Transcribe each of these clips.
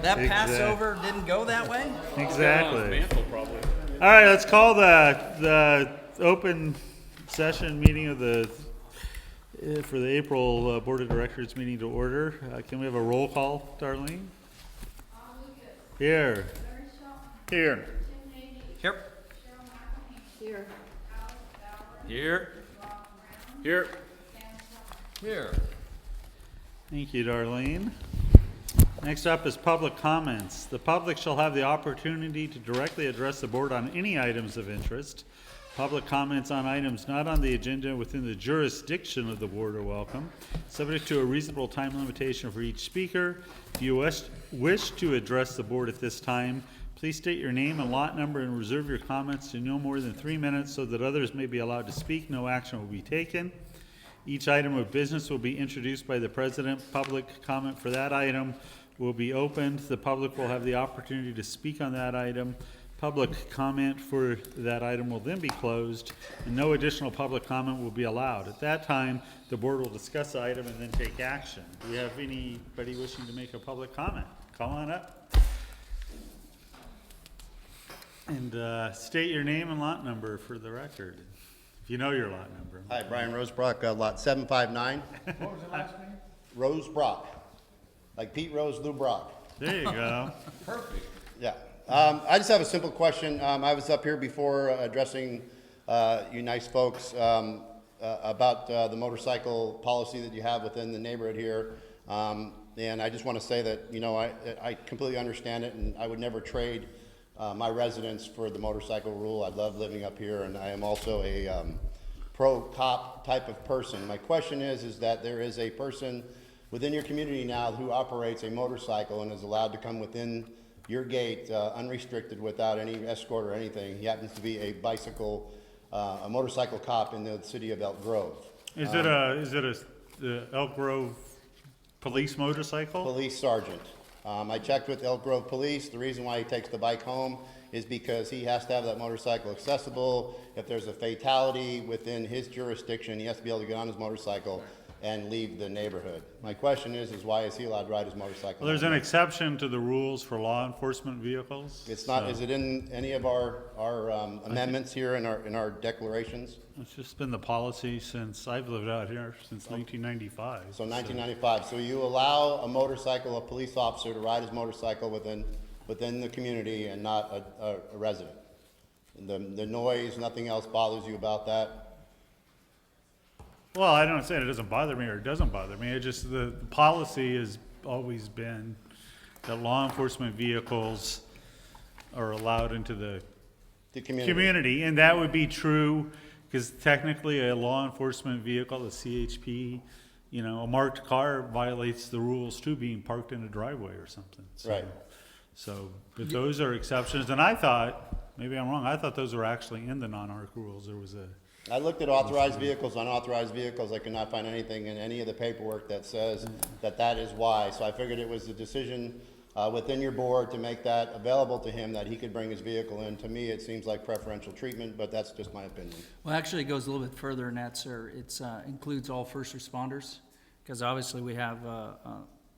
That Passover didn't go that way? Exactly. All right, let's call the open session meeting of for the April Board of Directors meeting to order. Can we have a roll call, Darlene? Here. Here. Here. Here. Here. Here. Here. Thank you, Darlene. Next up is public comments. The public shall have the opportunity to directly address the board on any items of interest. Public comments on items not on the agenda within the jurisdiction of the board are welcome, subject to a reasonable time limitation for each speaker. If you wish to address the board at this time, please state your name and lot number and reserve your comments to no more than 3 minutes so that others may be allowed to speak. No action will be taken. Each item of business will be introduced by the president. Public comment for that item will be opened. The public will have the opportunity to speak on that item. Public comment for that item will then be closed, and no additional public comment will be allowed. At that time, the board will discuss the item and then take action. Do we have anybody wishing to make a public comment? Call on up. And state your name and lot number for the record, if you know your lot number. Hi, Brian Rosebrock, lot 759. What was the last name? Rosebrock, like Pete Rose, Lou Brock. There you go. Perfect. Yeah. I just have a simple question. I was up here before addressing you nice folks about the motorcycle policy that you have within the neighborhood here. And I just want to say that, you know, I completely understand it, and I would never trade my residence for the motorcycle rule. I love living up here, and I am also a pro-cop type of person. My question is that there is a person within your community now who operates a motorcycle and is allowed to come within your gate unrestricted without any escort or anything. He happens to be a motorcycle cop in the city of Elk Grove. Is it the Elk Grove police motorcycle? Police sergeant. I checked with Elk Grove Police. The reason why he takes the bike home is because he has to have that motorcycle accessible. If there's a fatality within his jurisdiction, he has to be able to get on his motorcycle and leave the neighborhood. My question is why is he allowed to ride his motorcycle? Well, there's an exception to the rules for law enforcement vehicles. It's not. Is it in any of our amendments here in our declarations? It's just been the policy since I've lived out here since 1995. So 1995. So you allow a police officer to ride his motorcycle within the community and not a resident. The noise, nothing else bothers you about that? Well, I don't say it doesn't bother me or it doesn't bother me. It just the policy has always been that law enforcement vehicles are allowed into the community, and that would be true because technically a law enforcement vehicle, a CHP, you know, a marked car violates the rules too, being parked in a driveway or something. So, Right. So, but those are exceptions, and I thought, maybe I'm wrong, I thought those were actually in the non-ARC rules. There was I looked at authorized vehicles, unauthorized vehicles. I could not find anything in any of the paperwork that says that is why. So I figured it was a decision within your board to make that available to him, that he could bring his vehicle in. To me, it seems like preferential treatment, but that's just my opinion. Well, actually, it goes a little bit further than that, sir. It includes all first responders, because obviously we have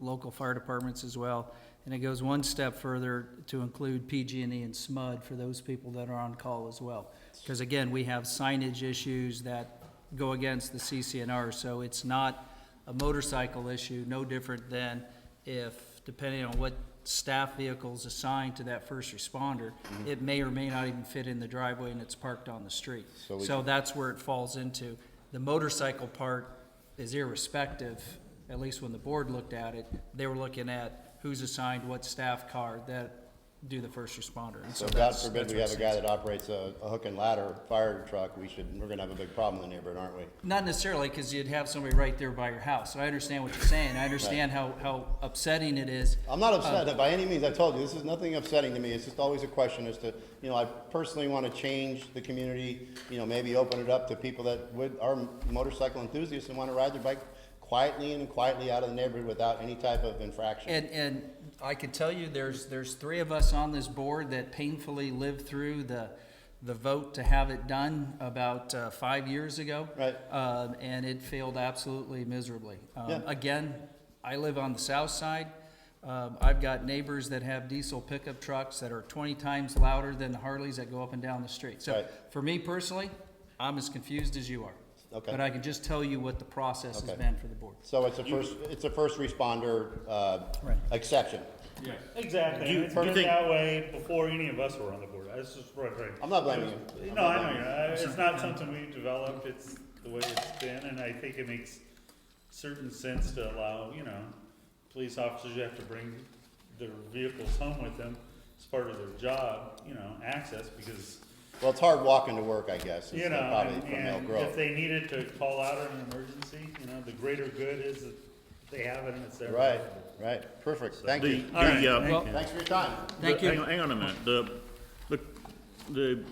local fire departments as well. And it goes one step further to include PG&E and SMUD for those people that are on call as well. Because again, we have signage issues that go against the CCNR, so it's not a motorcycle issue, no different than if, depending on what staff vehicles assigned to that first responder, it may or may not even fit in the driveway and it's parked on the street. So that's where it falls into. The motorcycle part is irrespective, at least when the board looked at it, they were looking at who's assigned what staff car that do the first responder. And so God forbid we have a guy that operates a hook and ladder fire truck, we're gonna have a big problem in the neighborhood, aren't we? Not necessarily, because you'd have somebody right there by your house. So I understand what you're saying. I understand how upsetting it is. I'm not upset by any means. I told you, this is nothing upsetting to me. It's just always a question as to, you know, I personally want to change the community, you know, maybe open it up to people that are motorcycle enthusiasts and want to ride their bike quietly out of the neighborhood without any type of infraction. And I can tell you there's 3 of us on this board that painfully lived through the vote to have it done about 5 years ago. Right. And it failed absolutely miserably. Yeah. Again, I live on the south side. I've got neighbors that have diesel pickup trucks that are 20 times louder than the Harleys that go up and down the street. So Right. for me personally, I'm as confused as you are. Okay. But I can just tell you what the process has Okay. been for the board. So it's a first responder, Right. exception. Yes. Exactly, Do you- and it's do you been think- that way before any of us were on the board. That's just right. I'm not blaming you. No, I know, it's not something we've developed, it's the way it's been, and I think it makes certain sense to allow, police officers, you have to bring their vehicles home with them as part of their job, access, because, Well, it's hard walking to work, I guess, is you know, probably from Mill and if Grove. they needed to call out an emergency, the greater good is that they have it and it's there. Right, right, perfect, thank The, you. the, All right, uh, thank you. Thanks for your time. Thank you. Hang on a minute. The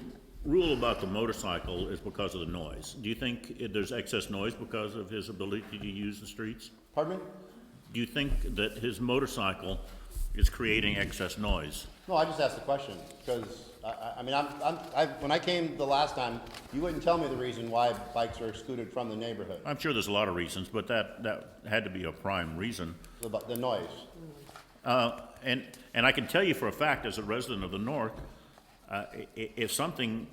rule about the motorcycle is because of the noise. Do you think there's excess noise because of his ability to use the streets? Pardon me? Do you think that his motorcycle is creating excess noise? No, I just asked the question, because, I mean, when I came the last time, you wouldn't tell me the reason why bikes are excluded from the neighborhood, I'm sure there's a lot of reasons, but that had to be a prime reason. the noise. And I can tell you for a fact, as a resident of the North, if something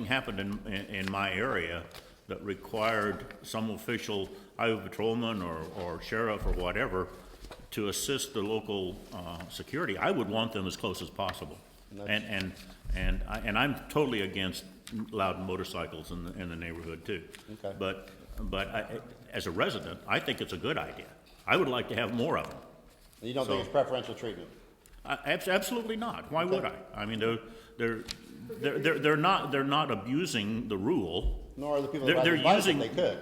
happened in my area that required some official, highway patrolman or sheriff or whatever, to assist the local security, I would want them as close as possible. And I'm totally against loud motorcycles in the neighborhood too. Okay. But as a resident, I think it's a good idea. I would like to have more of them. And you don't think So- it's preferential treatment? Absolutely not. Why would I? I mean, they're not abusing the rule. Nor are the people They're- that ride they're the bike if using- they could.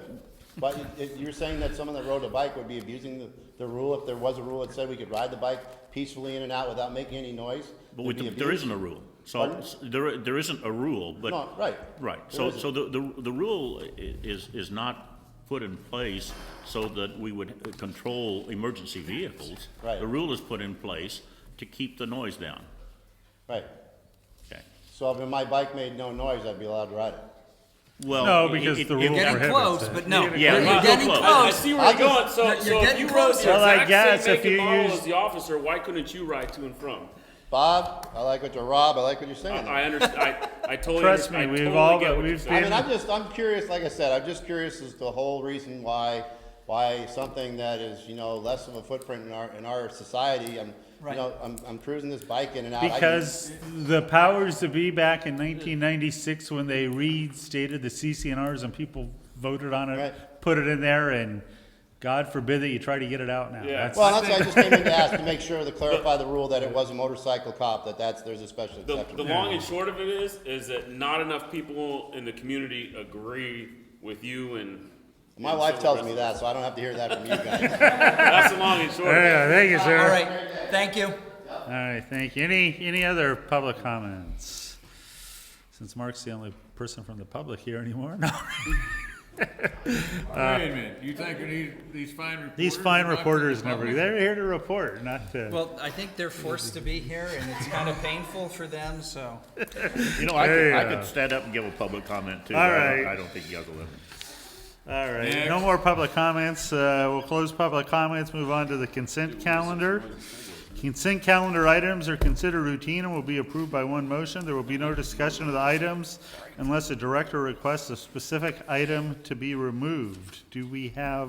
But you're saying that someone that rode a bike would be abusing the rule if there was a rule that said we could ride the bike peacefully in and out without making any noise? But It'd be there abused? isn't a rule. So Pardon? there isn't a rule, but. No, right. Right. There So the rule is not put in place so that we would control emergency vehicles. Right. The rule is put in place to keep the noise down. Right. Okay. So if my bike made no noise, I'd be allowed to ride it. Well. No, because the rule Getting prohibits close, it. but no. Yeah, You're not getting so close. I close. see where you're going. So, You're so if getting you rode closer. the Well, I exact guess same if make and you model use- as the officer, why couldn't you ride to and from? Bob, I like what you're, Rob, I like what you're saying. I understand. I totally Trust me, understand. I we've totally all get got- what you're we've saying. I mean, I'm curious, like I said, I'm just curious as to the whole reason why something that is, less of a footprint in our society, Right. I'm cruising this bike in and out. Because the powers to be back in 1996, when they restated the CCNRs and people voted on it, Right. put it in there, and God forbid that you try to get it out now. Yeah. That's- Well, that's why I just came in to ask, to make sure, to clarify the rule that it was a motorcycle cop, there's a special The exception. long and short of it is that not enough people in the community agree with you and. My and wife some tells of the me rest that, so I don't have to hear that from you guys. of us. That's the long and short of it. Yeah, thank you, sir. All right, thank you. All right, thank you. Any other public comments? Since Mark's the only person from the public here anymore, no. Wait a minute, you think these fine reporters? These fine are not reporters gonna never, public? they're here to report, not to. Well, I think they're forced to be here, and it's kind of painful for them, so. I Yeah. could stand up and give a public comment too. All right. I don't think you have a limit. All right, Next. no more public comments. We'll close public comments, move on to the consent calendar. Consent calendar items are considered routine and will be approved by one motion. There will be no discussion of the items unless a director requests a specific item to be removed. Do we have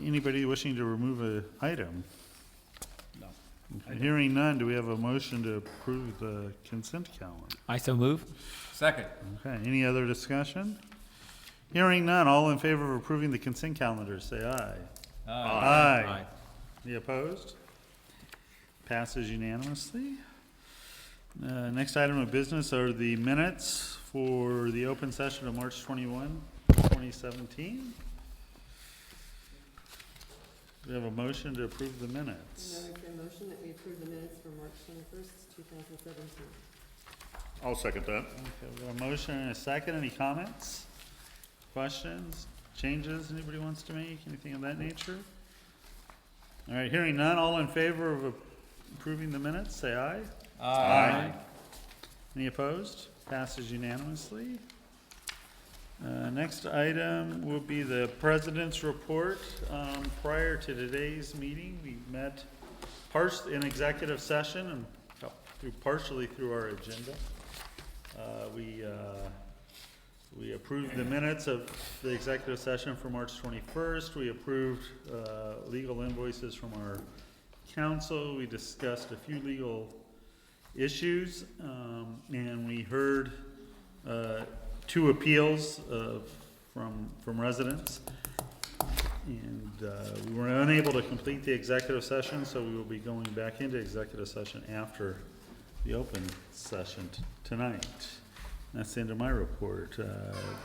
anybody wishing to remove an item? No. Hearing none, do we have a motion to approve the consent calendar? I so move. Second. Okay, any other discussion? Hearing none, all in favor of approving the consent calendar, say aye. Aye. Any opposed? Passes unanimously. Next item of business are the minutes for the open session of March 21, 2017. We have a motion to approve the minutes. I make a motion that we approve the minutes for March 21st, 2017. I'll second that. Okay, we have a motion and a second. Any comments? Questions? Changes anybody wants to make? Anything of that nature? All right, hearing none, all in favor of approving the minutes, say aye. Aye. Any opposed? Passes unanimously. Next item will be the president's report. Prior to today's meeting, we met in executive session and got partially through our agenda. We approved the minutes of the executive session for March 21st. We approved legal invoices from our council. We discussed a few legal issues, and we heard 2 appeals from residents. And we were unable to complete the executive session, so we will be going back into executive session after the open session tonight. That's the end of my report.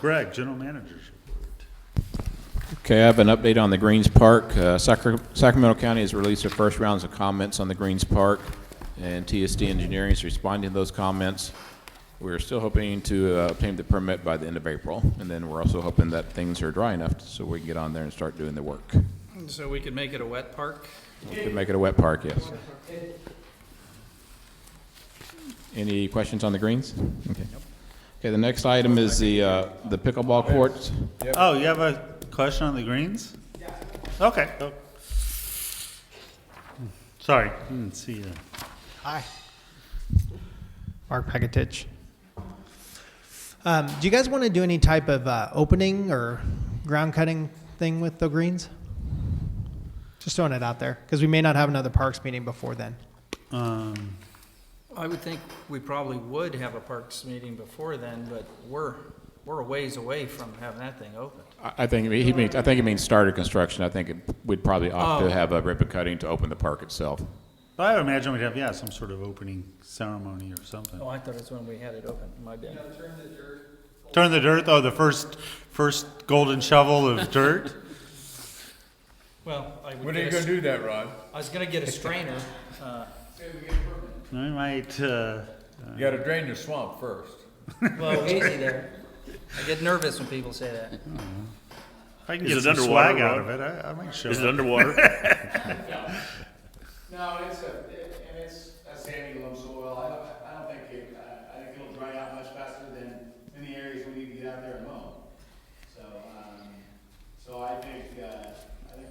Greg, General Manager's report. Okay, I have an update on the Greens Park. Sacramento County has released their first rounds of comments on the Greens Park, and TSD Engineering is responding to those comments. We're still hoping to obtain the permit by the end of April, and then we're also hoping that things are dry enough so we can get on there and start doing the work. So we could make it a wet park? We could make it a wet park, yes. Any questions on the greens? Okay. Okay, the next item is the pickleball courts. Oh, you have a question on the greens? Yeah. Okay. Oh. Sorry, didn't see you. Hi. Mark Pekatich. Do you guys want to do any type of opening or ground cutting thing with the greens? Just throwing it out there, because we may not have another parks meeting before then. I would think we probably would have a parks meeting before then, but we're a ways away from having that thing open. I think he means started construction. I think we'd probably opt to have a ribbon cutting to open the park itself. But I would imagine we'd have, some sort of opening ceremony or something. Oh, I thought it's when we had it open, my bad. Turn the dirt, the first golden shovel of dirt. Well, I would When are you get gonna do that, Rod? I was gonna get a strainer. We might, You gotta drain the swamp first. Well, easy there. I get nervous when people say that. if I can Is get it some underwater, swag out Rod? of it, I might show Is it up. underwater? No, it's a sandy loam soil. I don't think I think it'll dry out much faster than the areas we need to get out there and mow. So I think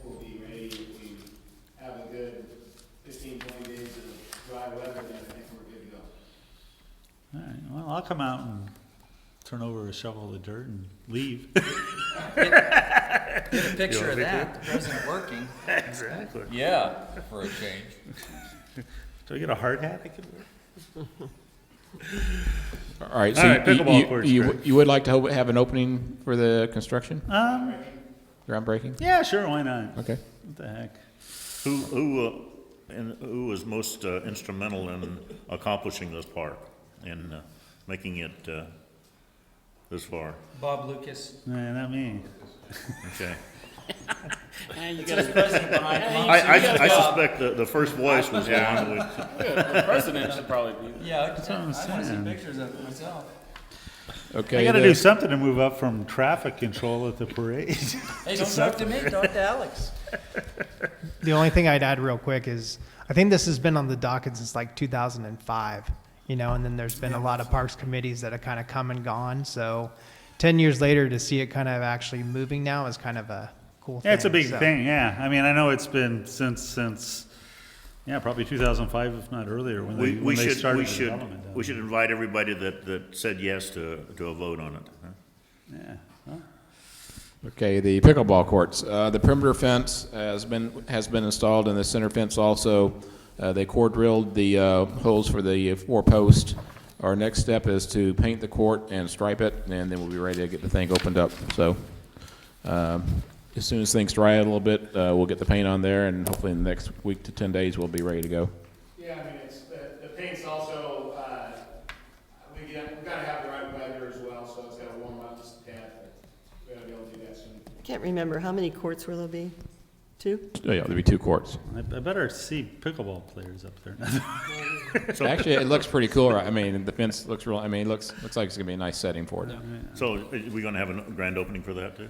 we'll be ready if we have a good 15, 20 days of dry weather, then I think we're good to go. All right, well, I'll come out and turn over a shovel of dirt and leave. Get a picture of that, the president working. Exactly. Yeah, for a change. Do I get a hard hat I could wear? All right, All right, pickleball courts, you Greg. would like to have an opening for the construction? Groundbreaking? Yeah, sure, why not? Okay. What the heck? Who was most instrumental in accomplishing this park and making it this far? Bob Lucas. Nah, not me. Okay. It's his president behind him. I suspect the first voice was the one with. The president should probably be. Yeah, I what I'm want to see saying. pictures of it myself. Okay. I gotta do something to move up from traffic control at the parade. Hey, don't talk to me, talk to Alex. The only thing I'd add real quick is I think this has been on the docket since like 2005, and then there's been a lot of parks committees that have kind of come and gone. So 10 years later to see it kind of actually moving now is kind of a cool thing. Yeah, it's a big So- thing, yeah. I mean, I know it's been since probably 2005, if not earlier, when We they started the should development. down we should invite everybody that said yes to a vote on it. Huh? there. Yeah. Well, Okay, the pickleball courts. The perimeter fence has been installed, and the center fence also. They core drilled the holes for the 4 posts. Our next step is to paint the court and stripe it, and then we'll be ready to get the thing opened up. So, as soon as things dry out a little bit, we'll get the paint on there, and hopefully in the next week to 10 days we'll be ready to go. Yeah, I mean, it's, the paint's also, we gotta have the right weather as well, so it's gotta warm up just a tad. We gotta be able to do that soon. I can't remember, how many courts will there be? 2? Oh, yeah, there'll be 2 courts. I better see pickleball players up there. Actually, it looks pretty cool. Right? I mean, the fence looks real. I mean, it looks like it's gonna be a nice setting for it. So are we going to have a grand opening for that too?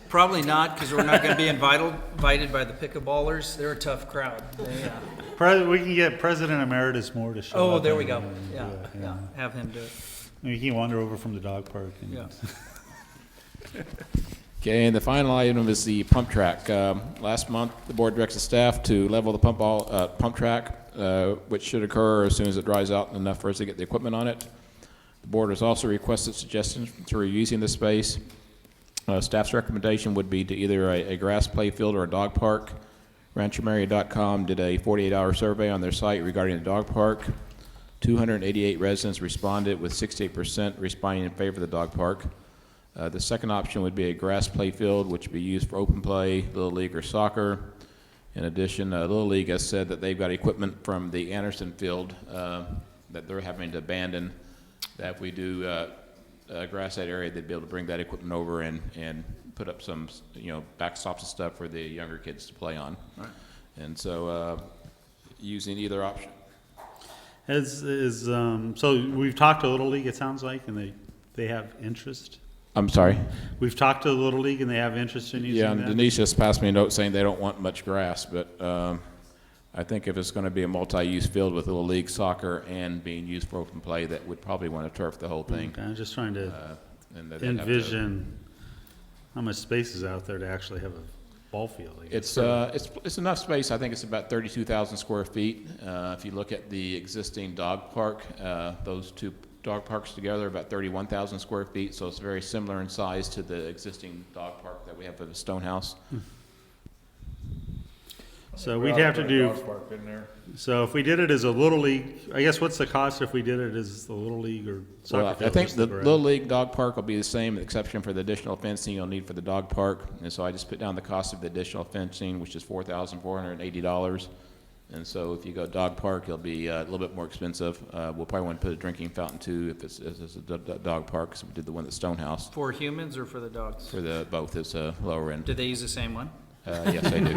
Probably not, because we're not going to be invited by the pickleballers. They're a tough crowd. We can get President Emeritus Moore to show up. Oh, there we go. and do Yeah, it, yeah, have him do it. Maybe he can wander over from the dog park. And Yeah. Okay, and the final item is the pump track. Last month, the board directs the staff to level the pump track, which should occur as soon as it dries out enough for us to get the equipment on it. The board has also requested suggestions for reusing the space. Staff's recommendation would be to either a grass play field or a dog park. RanchoMurieta.com did a 48-hour survey on their site regarding the dog park. 288 residents responded, with 68% responding in favor of the dog park. The second option would be a grass play field, which would be used for open play, Little League, or soccer. In addition, Little League has said that they've got equipment from the Anderson field that they're having to abandon, that if we do grass that area, they'd be able to bring that equipment over and put up some, backstops and stuff for the younger kids to play on. Right. And so using either option. So we've talked to Little League, it sounds like, and they have interest? I'm sorry? We've talked to the Little League and they have interest in using Yeah, that? Denise just passed me a note saying they don't want much grass, but I think if it's going to be a multi-use field with Little League soccer and being used for open play, that would probably want to turf the whole thing. Okay, I'm just trying to And they'd have to- envision how much space is out there to actually have a ball field. I guess. It's enough space. I think it's about 32,000 square feet. If you look at the existing dog park, those two dog parks together are about 31,000 square feet, so it's very similar in size to the existing dog park that we have at the Stonehouse. So we'd have to do, Dog park in there. so if we did it as a Little League, I guess what's the cost if we did it as the Little League or soccer Well, field? I think just the grass? Little League dog park will be the same, exception for the additional fencing you'll need for the dog park. And so I just put down the cost of the additional fencing, which is $4,480. And so if you go dog park, it'll be a little bit more expensive. We'll probably want to put a drinking fountain too if it's a dog park, because we did the one at Stonehouse. For humans or for the dogs? For the both, it's a lower end. Do they use the same one? Yes, they do.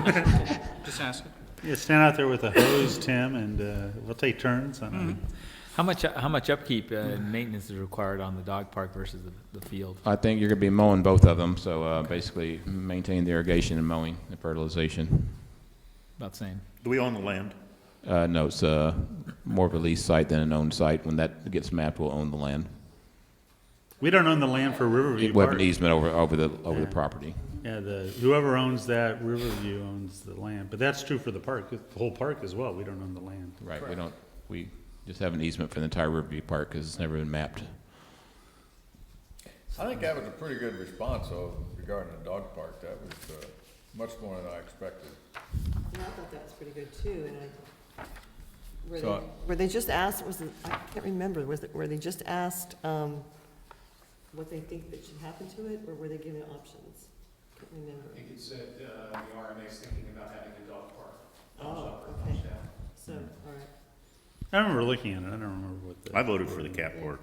Just asking. Yeah, stand out there with a hose, Tim, and we'll take turns on it. How much upkeep and maintenance is required on the dog park versus the field? I think you're going to be mowing both of them, so basically maintain the irrigation and mowing and fertilization. About the same. Do we own the land? No, it's more of a lease site than an owned site. When that gets mapped, we'll own the land. We don't own the land for Riverview We have Park. an easement over the property. Yeah, whoever owns that, Riverview owns the land, but that's true for the park, the whole park as well, we don't own the land. Right, we just have an easement for the entire Riverview Park because it's never been mapped. I think that was a pretty good response, though, regarding the dog park. That was much more than I expected. And I thought that was pretty good too, and So- were they just asked, I can't remember, were they just asked, what they think that should happen to it, or were they given options? Can't remember. I think it said, the RMA's thinking about having a dog park. Oh, okay. So, all right. I remember looking at it, I don't remember what the. I voted for the cat park.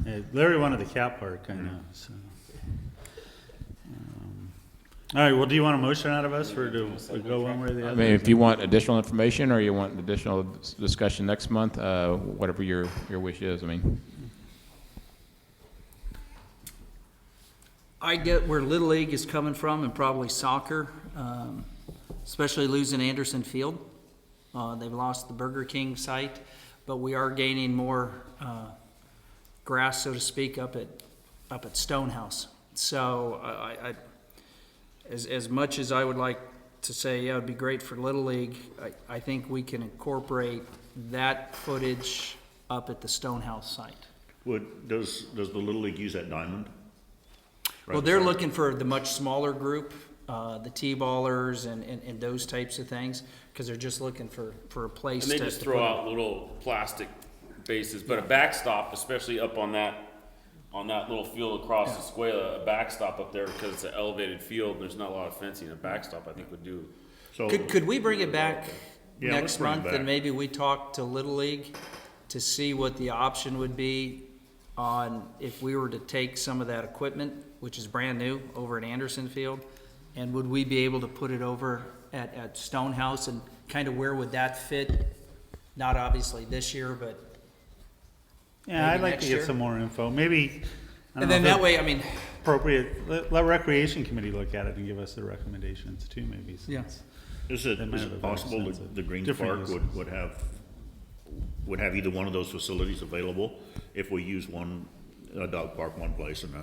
Yeah, Larry wanted the cat park, I know, so. All right, well, do you want a motion out of us for to go one way or the I other? mean, if you want additional information or you want additional discussion next month, whatever your wish is, I mean. I get where Little League is coming from and probably soccer, especially losing Anderson Field. They've lost the Burger King site, but we are gaining more grass, so to speak, up at Stonehouse. So as much as I would like to say, yeah, it'd be great for Little League, I think we can incorporate that footage up at the Stonehouse site. Does the Little League use that diamond? Well, they're looking for the much smaller group, the T-ballers and those types of things, because they're just looking for a place And to. they just to throw put it. out little plastic bases, but a backstop, especially up on that little field across the square, a backstop up there because it's an elevated field, and there's not a lot of fencing, a backstop I think would do. So, Could we bring it back Yeah, let's next bring it month, back. and maybe we talk to Little League to see what the option would be on if we were to take some of that equipment, which is brand new, over at Anderson Field, and would we be able to put it over at Stonehouse, and kind of where would that fit? Not obviously this year, but Yeah, I'd maybe like next to get year? some more info, maybe. I don't and know then if that it's way, I mean, appropriate, let Recreation Committee look at it and give us their recommendations too, maybe. since- Yeah. is They might it have a possible better that sense of the Green different Park uses. would have either one of those facilities available if we use a dog park one place and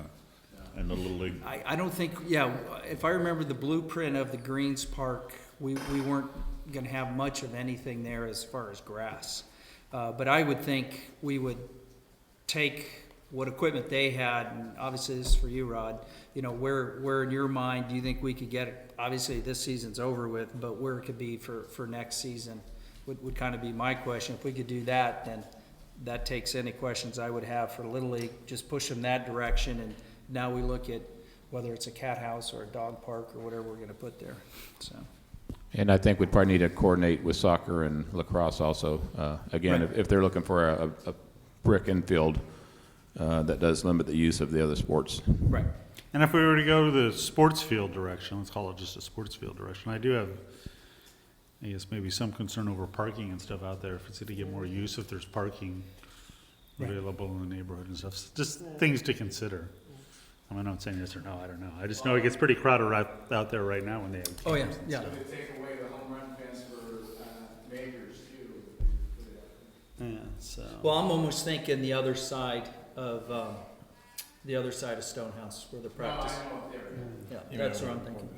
in the Little League. I don't think, yeah, if I remember the blueprint of the Greens Park, we weren't gonna have much of anything there as far as grass. But I would think we would take what equipment they had, and obviously this is for you, Rod, you know, where in your mind do you think we could get it? Obviously, this season's over with, but where it could be for next season would kind of be my question. If we could do that, then that takes any questions I would have for Little League, just push them that direction, and now we look at whether it's a cat house or a dog park or whatever we're gonna put there, so. And I think we'd probably need to coordinate with soccer and lacrosse also. Again, if they're looking for a brick infield, that does limit the use of the other sports. Right. And if we were to go to the sports field direction, let's call it just a sports field direction, I do have, I guess, maybe some concern over parking and stuff out there, if it's gonna get more use, if there's parking available in the neighborhood and stuff, just things to consider. I'm not saying yes or no, I don't know, I just know it gets pretty crowded out there right now when they have Oh, yeah, games and yeah. stuff. Would it take away the home run fence for majors too? Yeah, so. Well, I'm almost thinking the other side of Stonehouse where the practice. No, I know what they're. Yeah, that's what I'm thinking.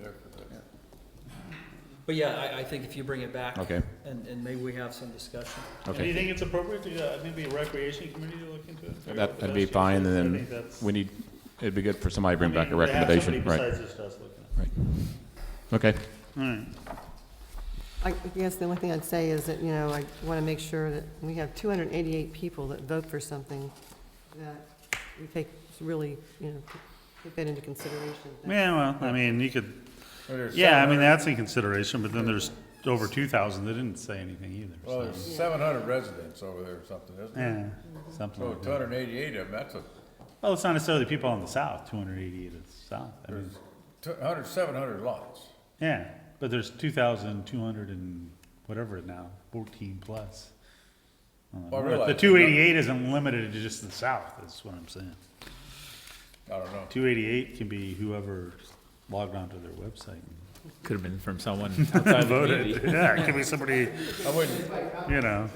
But yeah, I think if you bring it back. Okay. And maybe we have some discussion. Do you think it's appropriate to, maybe a recreation committee to look into it? That'd be fine, and I then think that's- we need, it'd be good for somebody to bring back a I mean, to have recommendation, somebody right? besides just us looking at Right. Okay. it. All right. I guess the only thing I'd say is that, you know, I want to make sure that we have 288 people that vote for something, that we take really, you know, take that into consideration. Yeah, well, I mean, you could, Well, there's yeah, I mean, 700 that's in consideration, but then there's over 2,000 that didn't say anything either, Well, so. there's 700 residents over there or something, isn't there? Yeah, something So like that. 288 of them, that's a, Well, it's not necessarily people on the south, 288 is south, I mean, there's 700 lots. yeah, but there's 2,200 and whatever it now, 14 plus. Well, I realize The that. 288 isn't limited to just the south, is what I'm saying. I don't know. 288 can be whoever logged onto their website Could have been from someone outside the and voted. community. Yeah, it could be somebody, I wouldn't, you know,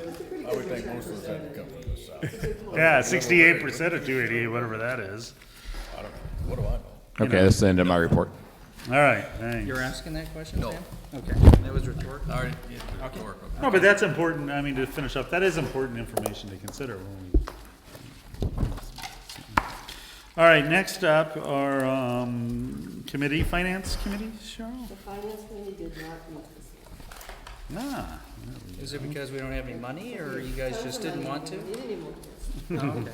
I would think most of those had to come from the south. yeah, 68% of 288, whatever that is. I don't know, what do I know? Okay, that's the end of my report. All right, thanks. You're asking that question, No. Sam? Okay, that was rhetorical. All right, yeah, rhetorical. No, but that's important, I mean, to finish up, that is important information to consider when we. All right, next up are, committee, finance committee, Cheryl? The finance committee did not meet this year. Ah, Is it because we don't have any money, or you guys just didn't want to? We didn't even want to.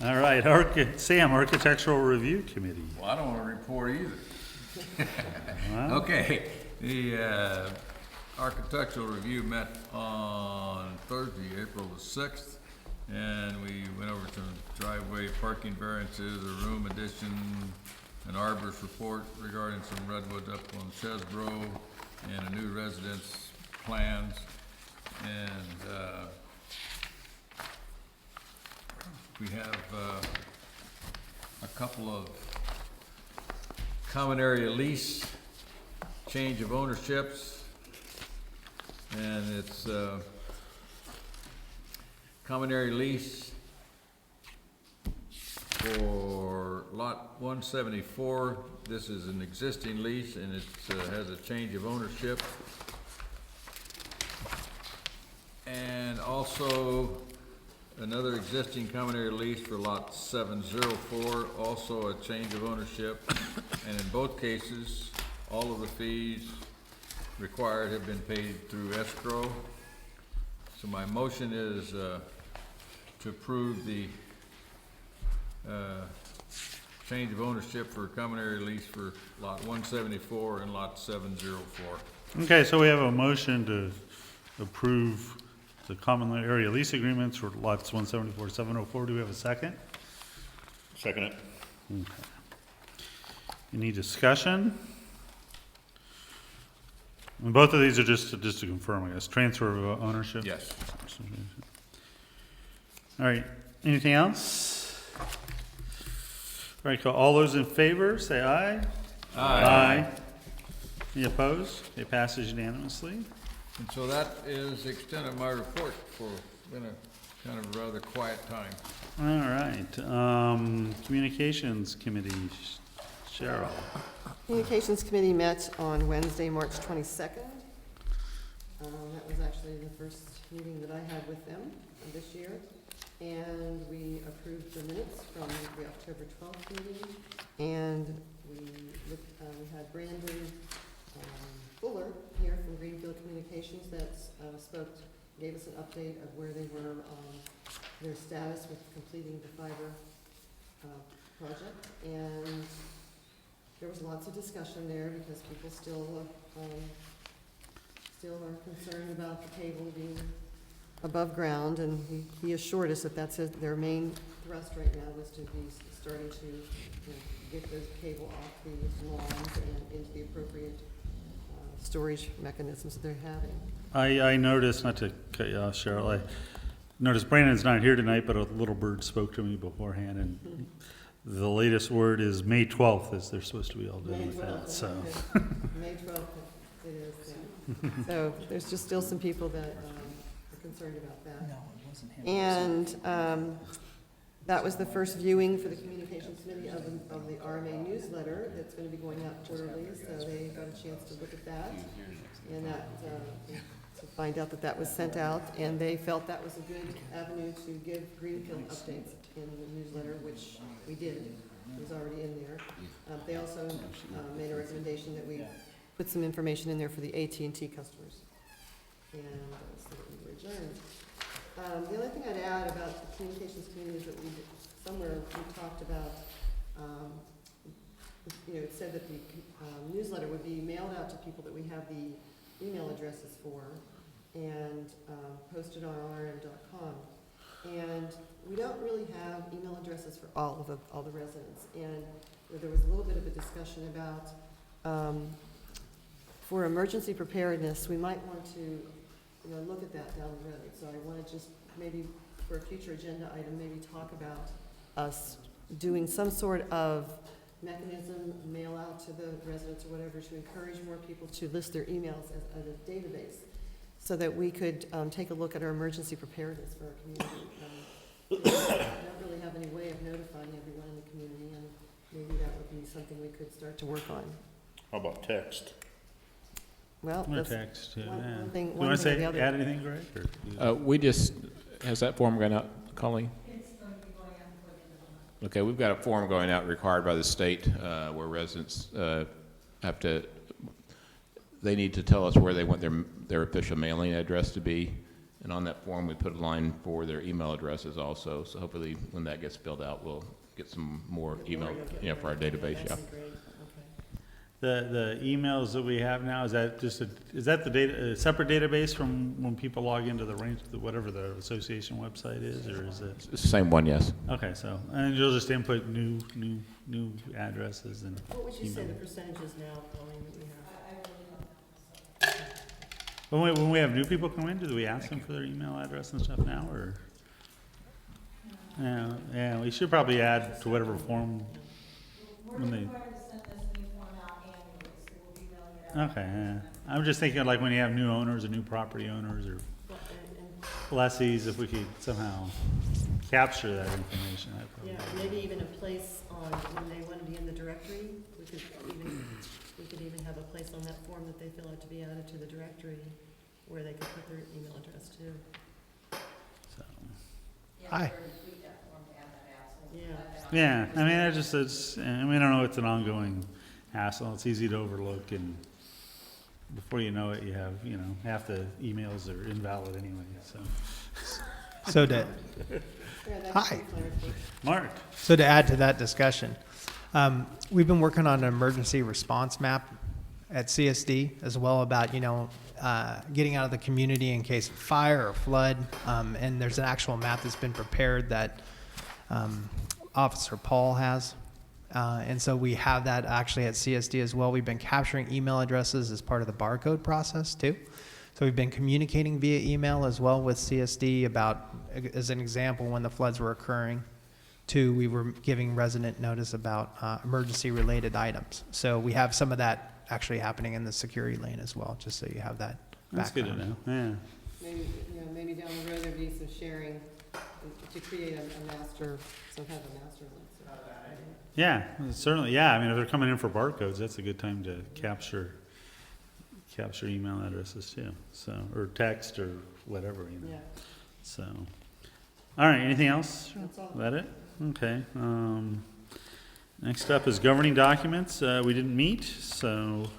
Oh, okay. all right, Sam, Architectural Review Committee. Well, I don't want to report either. Okay, the Architectural Review met on Thursday, April the 6th, and we went over some driveway parking variances, a room addition, an arborist report regarding some redwoods up on Chesbro, and a new residence plans, and we have a couple of common area lease, change of ownerships, and it's common area lease for lot 174. This is an existing lease, and it has a change of ownership. And also another existing common area lease for lot 704, also a change of ownership. And in both cases, all of the fees required have been paid through escrow. So my motion is to approve the change of ownership for common area lease for lot 174 and lot 704. Okay, so we have a motion to approve the common area lease agreements for lots 174, 704. Do we have a second? Second it. Any discussion? And both of these are just to confirm, I guess, transfer of ownership? Yes. All right, anything else? All right, so all those in favor, say aye. Aye. Any opposed? It passes unanimously. And so that is the extent of my report for, been a kind of rather quiet time. All right, Communications Committee, Cheryl. Communications Committee met on Wednesday, March 22nd. That was actually the first meeting that I had with them this year. And we approved the minutes from the October 12th meeting. And we had Brandon Fuller here from Greenfield Communications that gave us an update of where they were on their status with completing the fiber project. And there was lots of discussion there because people still are concerned about the cable being above ground, and he assured us that that's their main thrust right now was to be starting to get the cable off the lawns and into the appropriate storage mechanisms that they're having. I noticed, not to cut you off, Cheryl, I noticed Brandon's not here tonight, but a little bird spoke to me beforehand, and the latest word is May 12th, is they're supposed to be all done with that, so. May 12th, it is. Yeah. So there's just still some people that are concerned about that. No, it wasn't him. And that was the first viewing for the Communications Committee of the RMA newsletter that's going to be going out quarterly, so they got a chance to look at that and to find out that was sent out, and they felt that was a good avenue to give Greenfield updates in the newsletter, which we did. It was already in there. They also made a recommendation that we put some information in there for the AT&T customers. And so that we were adjourned. The only thing I'd add about the Communications Committee is that somewhere we talked about, it said that the newsletter would be mailed out to people that we have the email addresses for and posted on rm.com. And we don't really have email addresses for all the residents. And there was a little bit of a discussion about, for emergency preparedness, we might want to look at that down the road. So I want to just maybe for a future agenda item, maybe talk about us doing some sort of mechanism, mail out to the residents or whatever, to encourage more people to list their emails as a database so that we could take a look at our emergency preparedness for our community. We don't really have any way of notifying everyone in the community, and maybe that would be something we could start to work on. How about text? Well, Or that's text, yeah. one thing, You want to or the say, other. add anything, Greg? Or Has that form gone out, Colleen? It's going to be going out before the end of the month. Okay, we've got a form going out required by the state where residents they need to tell us where they want their official mailing address to be. And on that form, we put a line for their email addresses also. So hopefully when that gets filled out, we'll get some more email, for our database, yeah. That'd be great. Okay. The emails that we have now, is that a separate database from when people log into whatever the association website is, or is it? It's the same one, yes. Okay, so, and you'll just input new addresses and What would you say email. the percentages now, Colleen, that we have? When we have new people come in, do we ask them for their email address and stuff now, or? Yeah, we should probably add to whatever form when they. Okay, yeah. I'm just thinking like when you have new owners or new property owners or lessees, if we could somehow capture that information. Yeah, maybe even a place on, when they want to be in the directory, we could even have a place on that form that they fill out to be added to the directory where they could put their email address too. So. Hi. Yeah. Yeah, I mean, I don't know, it's an ongoing hassle. It's easy to overlook, and before you know it, you have, half the emails are invalid anyway, so. So to, Yeah, that's Hi. clarification. Mark? so to add to that discussion, we've been working on an emergency response map at CSD as well about, getting out of the community in case of fire or flood. And there's an actual map that's been prepared that Officer Paul has. And so we have that actually at CSD as well. We've been capturing email addresses as part of the barcode process too. So we've been communicating via email as well with CSD about, as an example, when the floods were occurring. Two, we were giving resident notice about emergency related items. So we have some of that actually happening in the security lane as well, just so you have that That's good to background. know, yeah. Maybe down the road there'd be some sharing to create a master, some kind of a master list. Yeah, certainly, yeah, I mean, if they're coming in for barcodes, that's a good time to capture email addresses too, so, or text or whatever, you know. Yeah. So, all right, anything else? That's all. Is that it? Okay, next up is governing documents, we didn't meet, so,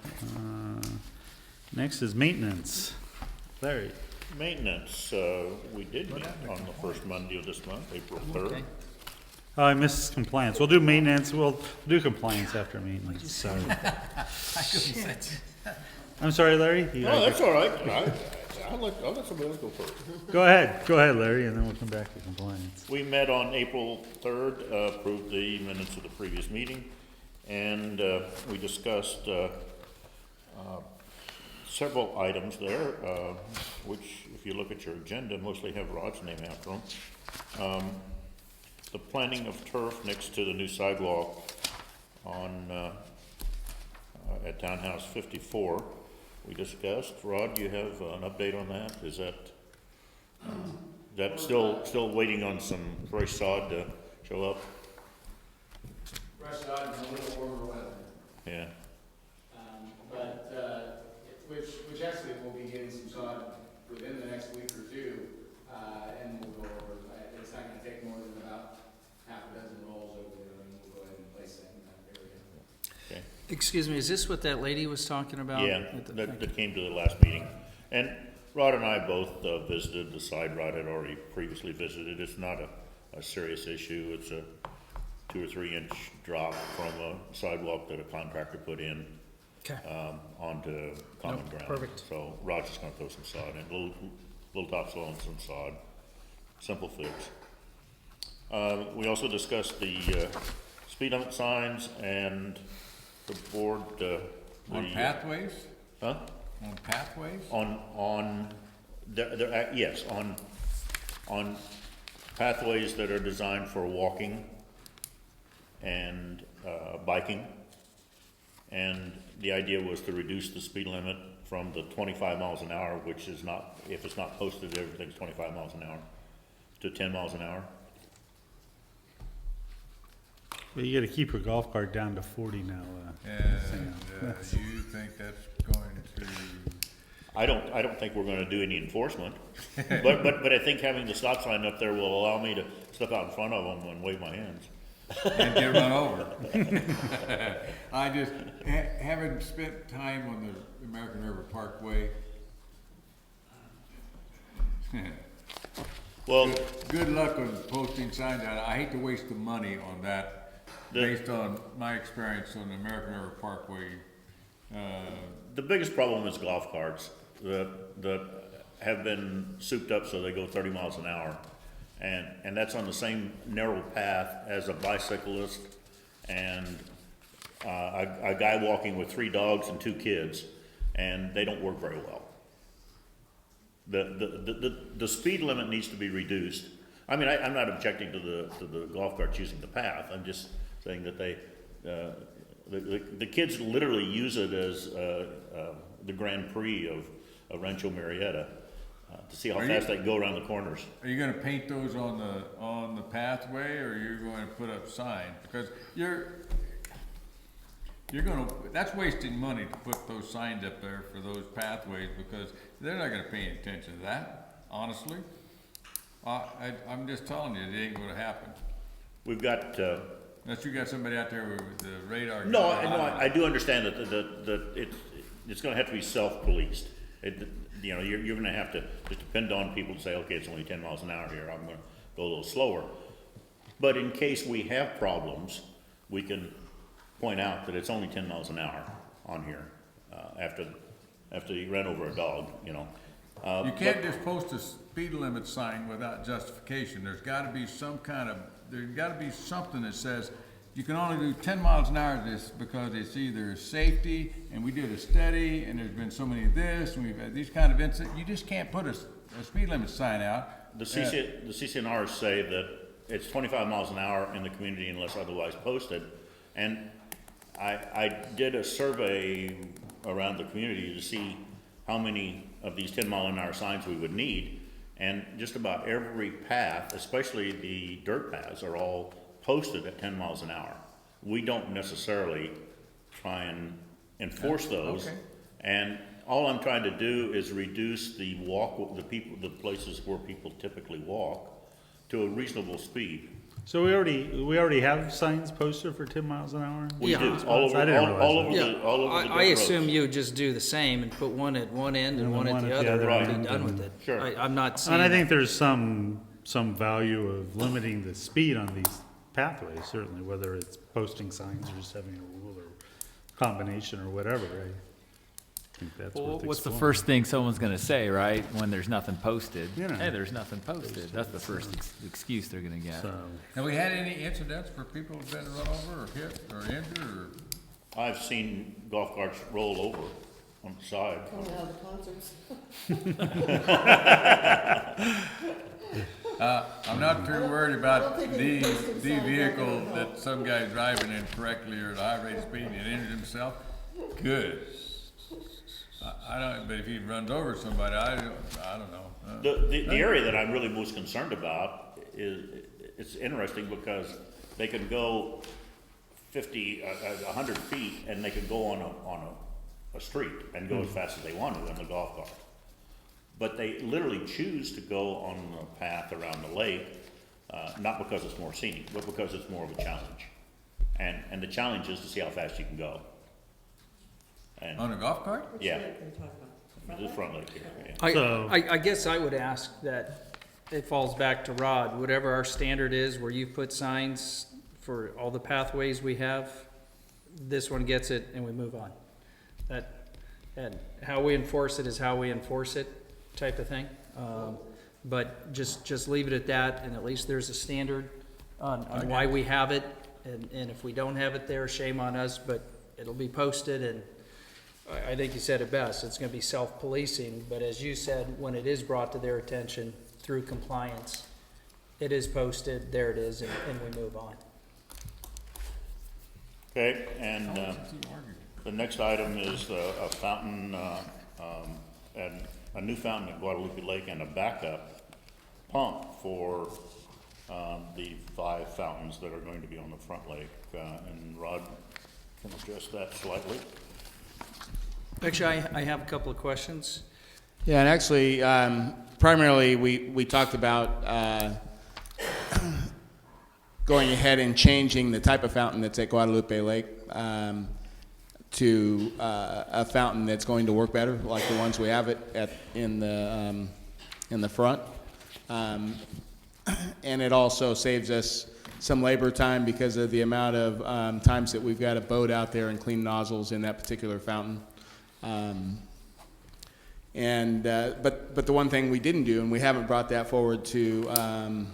next is maintenance. Larry? Maintenance, we did meet on the first Monday of this month, April 3rd. Oh, I missed compliance. We'll do maintenance, we'll do compliance after maintenance, sorry. I'm sorry, Larry? You- No, that's all right. I'll let somebody else go first. Go ahead, Larry, and then we'll come back to compliance. We met on April 3rd, approved the minutes of the previous meeting, and we discussed several items there, which, if you look at your agenda, mostly have Rod's name after them. The planting of turf next to the new sidewalk on at Townhouse 54, we discussed. Rod, do you have an update on that? Is that still waiting on some fresh sod to show up? Fresh sod and a little warmer weather. Yeah. Which actually we'll be getting some sod within the next week or two, and we'll go over, it's not gonna take more than about half a dozen rolls over there, and we'll go ahead and place that in that area. Okay. Excuse me, is this what that lady was talking about? Yeah, With the- that came to the last meeting. And Rod and I both visited the side Rod had already previously visited. It's not a serious issue. It's a 2 or 3 inch drop from a sidewalk that a contractor put in Okay. onto common ground. perfect. So Rod's just gonna throw some sod in, little topsoil and some sod. Simple fix. We also discussed the speed limit signs and the board, On pathways? Huh? On pathways? Yes, on pathways that are designed for walking and biking. And the idea was to reduce the speed limit from the 25 miles an hour, which is not, if it's not posted, everything's 25 miles an hour, to 10 miles an hour. Well, you gotta keep your golf cart down to 40 now, And you think that's going to, I don't think we're gonna do any enforcement, but I think having the stop sign up there will allow me to step out in front of them and wave my hands. and get run over? I just, having spent time on the American River Parkway, Well, good luck on posting signs out. I hate to waste the money on that, based on my experience on the American River Parkway. the biggest problem is golf carts that have been souped up so they go 30 miles an hour. And that's on the same narrow path as a bicyclist and a guy walking with 3 dogs and 2 kids, and they don't work very well. The speed limit needs to be reduced. I mean, I'm not objecting to the golf carts using the path. I'm just saying that the kids literally use it as the Grand Prix of Rancho Murieta to see how fast they can go around the corners. Are you gonna paint those on the pathway, or you're going to put up signs? Because you're gonna, that's wasting money to put those signs up there for those pathways, because they're not gonna pay any attention to that, honestly. I'm just telling you, it ain't gonna happen. We've got, Unless you got somebody out there with the radar. no, I do understand that it's gonna have to be self-policed. You're gonna have to just depend on people to say, okay, it's only 10 miles an hour here, I'm gonna go a little slower. But in case we have problems, we can point out that it's only 10 miles an hour on here, after you ran over a dog, you know. You can't just post a speed limit sign without justification. There's gotta be there's gotta be something that says, you can only do 10 miles an hour this because it's either safety, and we did a study, and there's been so many of this, and we've had these kind of incidents. You just can't put a speed limit sign out. The CCNRs say that it's 25 miles an hour in the community unless otherwise posted. And I did a survey around the community to see how many of these 10 mile an hour signs we would need. And just about every path, especially the dirt paths, are all posted at 10 miles an hour. We don't necessarily try and enforce those. Okay. And all I'm trying to do is reduce the the places where people typically walk to a reasonable speed. So we already have signs posted for 10 miles an hour? We Yeah. do, all over, I didn't all realize over Yeah, the, all over the dirt I assume roads. you would just do the same and put one at one end and And one at the other Right. and be done with it. Sure. I'm not saying. And I think there's some value of limiting the speed on these pathways, certainly, whether it's posting signs or just having a rule or combination or whatever. I think that's Well, worth what's the exploring. first thing someone's gonna say, right, when there's nothing posted? You know. Hey, there's nothing posted. That's the first excuse they're gonna get. So, Have we had any incidents where people have been run over or hit or injured or? I've seen golf carts roll over on the side. Coming out of the concerts. I'm not too worried about I don't think the any posted signs are vehicle gonna that help. some guy's driving incorrectly or at a high rate of speed and injured himself. Good. I don't, but if he runs over somebody, I don't know. The area that I'm really most concerned about is, it's interesting because they can go 100 feet and they can go on a street and go as fast as they want to in the golf cart. But they literally choose to go on the path around the lake, not because it's more scenic, but because it's more of a challenge. And the challenge is to see how fast you can go. And, On a golf cart? yeah, What are you talking about? the front lake here, yeah. So- I guess I would ask that it falls back to Rod, whatever our standard is, where you've put signs for all the pathways we have, this one gets it and we move on. And how we enforce it is how we enforce it, type of thing. But just leave it at that, and at least there's a standard on why we have it. And if we don't have it there, shame on us, but it'll be posted, and I think you said it best, it's gonna be self-policing, but as you said, when it is brought to their attention through compliance, it is posted, there it is, and we move on. Okay, and the next item is a fountain, and a new fountain at Guadalupe Lake and a backup pump for the 5 fountains that are going to be on the front lake. And Rod can address that slightly. Actually, I have a couple of questions. Yeah, and actually, primarily, we talked about going ahead and changing the type of fountain that's at Guadalupe Lake to a fountain that's going to work better, like the ones we have in the front. And it also saves us some labor time because of the amount of times that we've got a boat out there and clean nozzles in that particular fountain. But the one thing we didn't do, and we haven't brought that forward to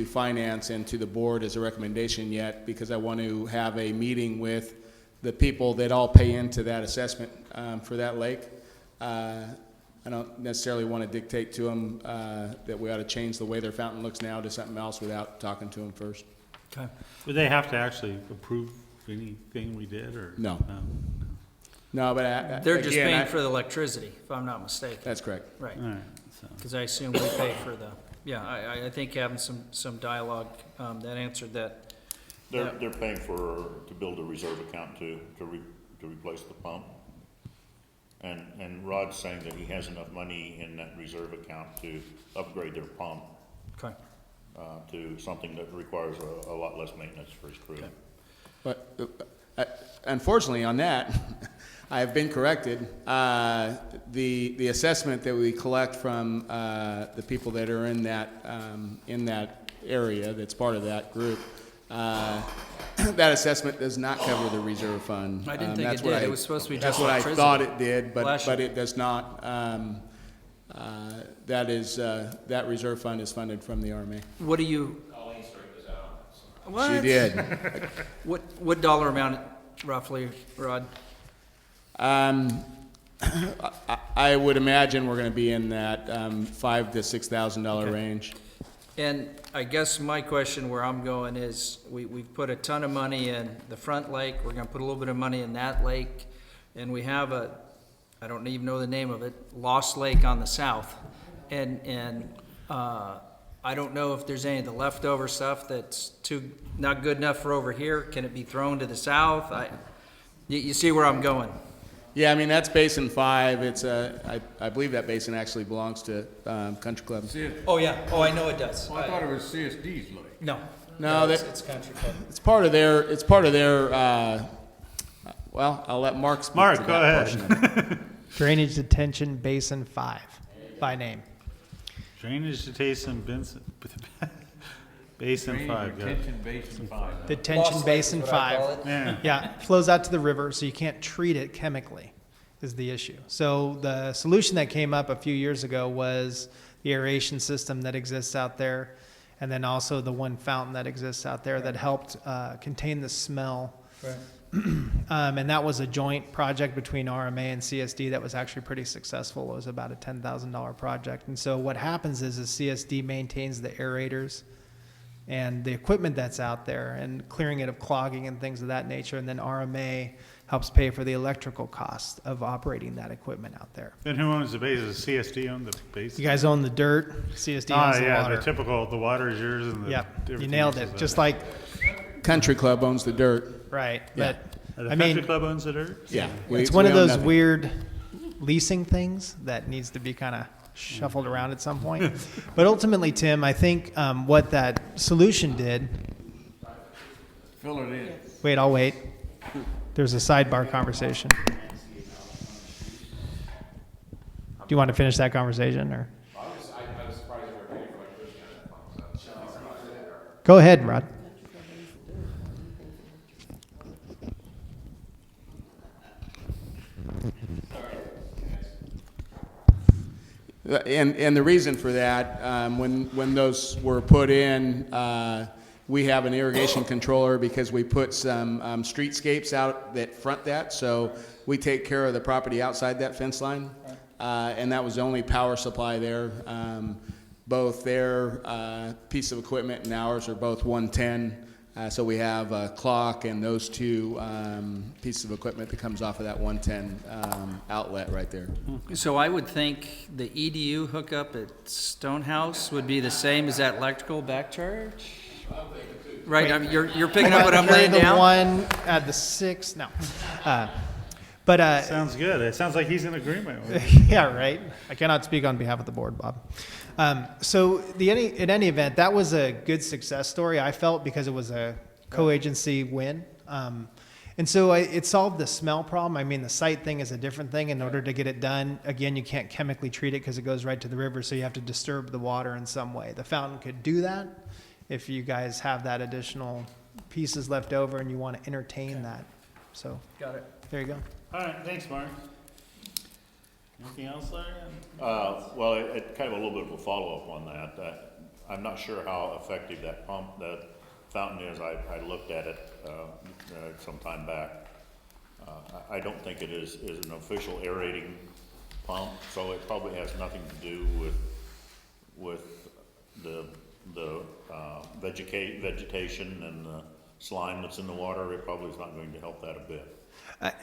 finance and to the board as a recommendation yet, because I want to have a meeting with the people that all pay into that assessment for that lake. I don't necessarily want to dictate to them that we ought to change the way their fountain looks now to something else without talking to them first. Okay. would they have to actually approve anything we did, or? No. No, but They're just again, paying for the electricity, if I'm not mistaken. That's correct. Right, All right, so. because I assume we pay for the, yeah, I think having some dialogue, that answered that. They're paying to build a reserve account to replace the pump. And Rod's saying that he has enough money in that reserve account to upgrade their pump Okay. to something that requires a lot less maintenance for his crew. Okay. But unfortunately on that, I have been corrected. The assessment that we collect from the people that are in that area, that's part of that group, that assessment does not cover the reserve fund. I didn't think That's it what did. It was supposed to be That's just what I electricity. thought it did, Flash but it. it does not. That reserve fund is funded from the RMA. What do you? What? She did. What dollar amount roughly, Rod? I would imagine we're going to be in that $5,000 to $6,000 range. And I guess my question where I'm going is, we've put a ton of money in the front lake, we're gonna put a little bit of money in that lake, and we have I don't even know the name of it, Lost Lake on the south. And I don't know if there's any of the leftover stuff that's not good enough for over here. Can it be thrown to the south? You see where I'm going? Yeah, I mean, that's Basin 5. It's I believe that basin actually belongs to Country Club. Oh, yeah. Oh, I know it does. Well, I thought it was CSD's lake. No. No, it's Country Club. It's part of their, well, I'll let Mark speak to Mark, that go ahead. portion of it. Drainage Detention Basin 5, by name. Drainage Detention Basin 5, got it. Detention Basin 5. Detention Lost Lake Basin is what I call 5. it. Yeah. Yeah, flows out to the river, so you can't treat it chemically, is the issue. So the solution that came up a few years ago was the aeration system that exists out there, and then also the one fountain that exists out there that helped contain the smell. Right. And that was a joint project between RMA and CSD that was actually pretty successful. It was about a $10,000 project. And so what happens is CSD maintains the aerators and the equipment that's out there and clearing it of clogging and things of that nature. And then RMA helps pay for the electrical cost of operating that equipment out there. Then who owns the basin? Does CSD own the basin? You guys own the dirt, CSD owns the water. The typical, the water is yours and the. Yep, you everything nailed else is it. that. Just like, Country Club owns the dirt. right, Yeah. but The I country mean, club owns the dirt? Yeah. it's one of we own those nothing. weird leasing things that needs to be kind of shuffled around at some point. But ultimately, Tim, I think what that solution did. Fill it in. Wait, I'll wait. There's a sidebar conversation. Do you want to finish that conversation, or? Go ahead, Rod. And the reason for that, when those were put in, we have an irrigation controller because we put some streetscapes out that front that, so we take care of the property outside that fence line. And that was the only power supply there. Both their piece of equipment and ours are both 110. So we have a clock and those two pieces of equipment that comes off of that 110 outlet right there. So I would think the EDU hookup at Stonehouse would be the same as that electrical back charge? Right, I mean, you're picking up what I'm laying The down? one at the 6, no. But Sounds good. It sounds like he's in agreement with it. yeah, right. I cannot speak on behalf of the board, Bob. So in any event, that was a good success story, I felt, because it was a co-agency win. And so it solved the smell problem. I mean, the site thing is a different thing. In order to get it done, again, you can't chemically treat it because it goes right to the river, so you have to disturb the water in some way. The fountain could do that if you guys have that additional pieces left over and you want to entertain that. So Got it. there you go. All right, thanks, Mark. Anything else, Larry? Well, it kind of a little bit of a follow-up on that. I'm not sure how effective that fountain is. I looked at it some time back. I don't think it is an official aerating pump, so it probably has nothing to do with the vegetation and the slime that's in the water. It probably is not going to help that a bit.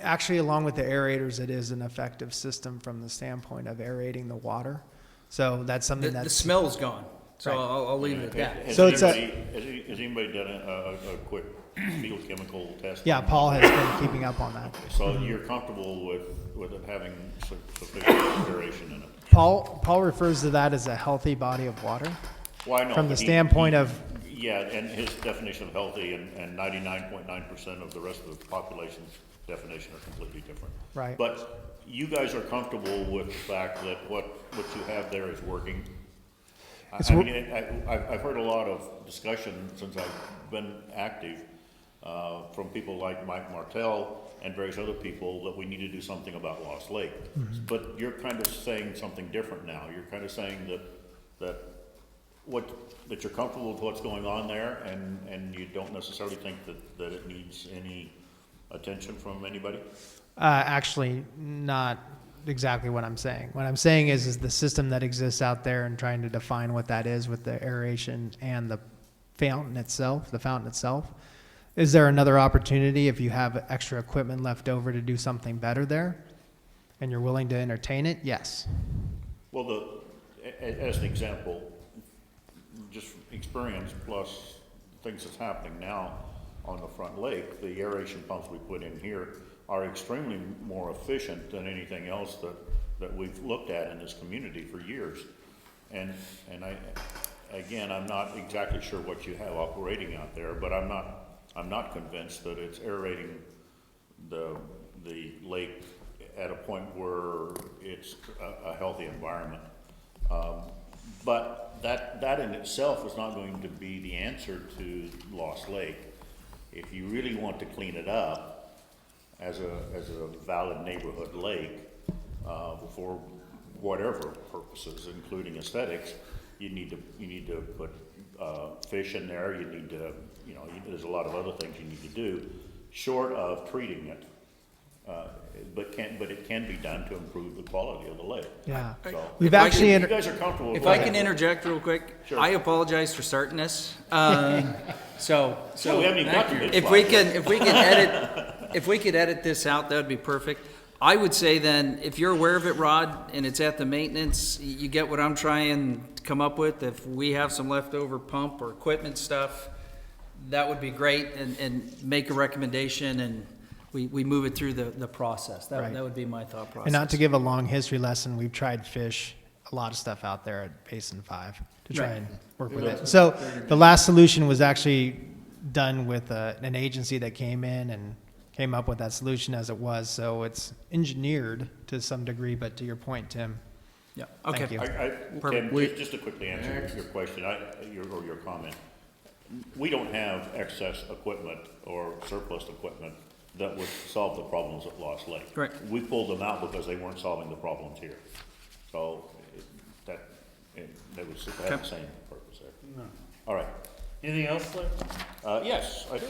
Actually, along with the aerators, it is an effective system from the standpoint of aerating the water. So that's something The that's smell's gone, so Right. I'll leave it at that. Has So it's anybody done a quick field chemical test? yeah. Paul has been keeping up on that. So you're comfortable with it having sufficient aeration in it? Paul refers to that as a healthy body of water. Well, I know, From the but standpoint of Yeah, and his definition of healthy and 99.9% of the rest of the population's definition are completely different. Right. But you guys are comfortable with the fact that what you have there is working? It's I wor- mean, I've heard a lot of discussion since I've been active, from people like Mike Martell and various other people that we need to do something about Lost Lake. Mm-hmm. But you're kind of saying something different now. You're kind of saying that you're comfortable with what's going on there and you don't necessarily think that it needs any attention from anybody? actually not exactly what I'm saying. What I'm saying is the system that exists out there and trying to define what that is with the aeration and the fountain itself. Is there another opportunity if you have extra equipment left over to do something better there and you're willing to entertain it? Yes. Well, as an example, just experience plus things that's happening now on the front lake, the aeration pumps we put in here are extremely more efficient than anything else that we've looked at in this community for years. And again, I'm not exactly sure what you have operating out there, but I'm not convinced that it's aerating the lake at a point where it's a healthy environment. But that in itself is not going to be the answer to Lost Lake. If you really want to clean it up as a valid neighborhood lake, for whatever purposes, including aesthetics, you need to put fish in there. You need to, there's a lot of other things you need to do, short of treating it. But it can be done to improve the quality of the lake. Yeah. So, We've if actually you guys are comfortable. If go I ahead. can interject real quick, Sure. I apologize for starting this. So we haven't even got to this if we could edit this out, that would be perfect. I would say then, if you're aware of it, Rod, and it's at the maintenance, you get what I'm trying to come up with. If we have some leftover pump or equipment stuff, that would be great, and make a recommendation, and we move it through the process. Right. That would be my thought process. And not to give a long history lesson, we've tried fish, a lot of stuff out there at Basin 5 to try Right. and work with it. So the last solution was actually done with an agency that came in and came up with that solution as it was. So it's engineered to some degree, but to your point, Tim. Yeah, okay. Thank you. Ken, just to quickly answer your question, or your comment, we don't have excess equipment or surplus equipment that would solve the problems at Lost Lake. Correct. We pulled them out because they weren't solving the problems here. So that would have the same purpose there. No. All right. Anything else, Larry? Yes, I do.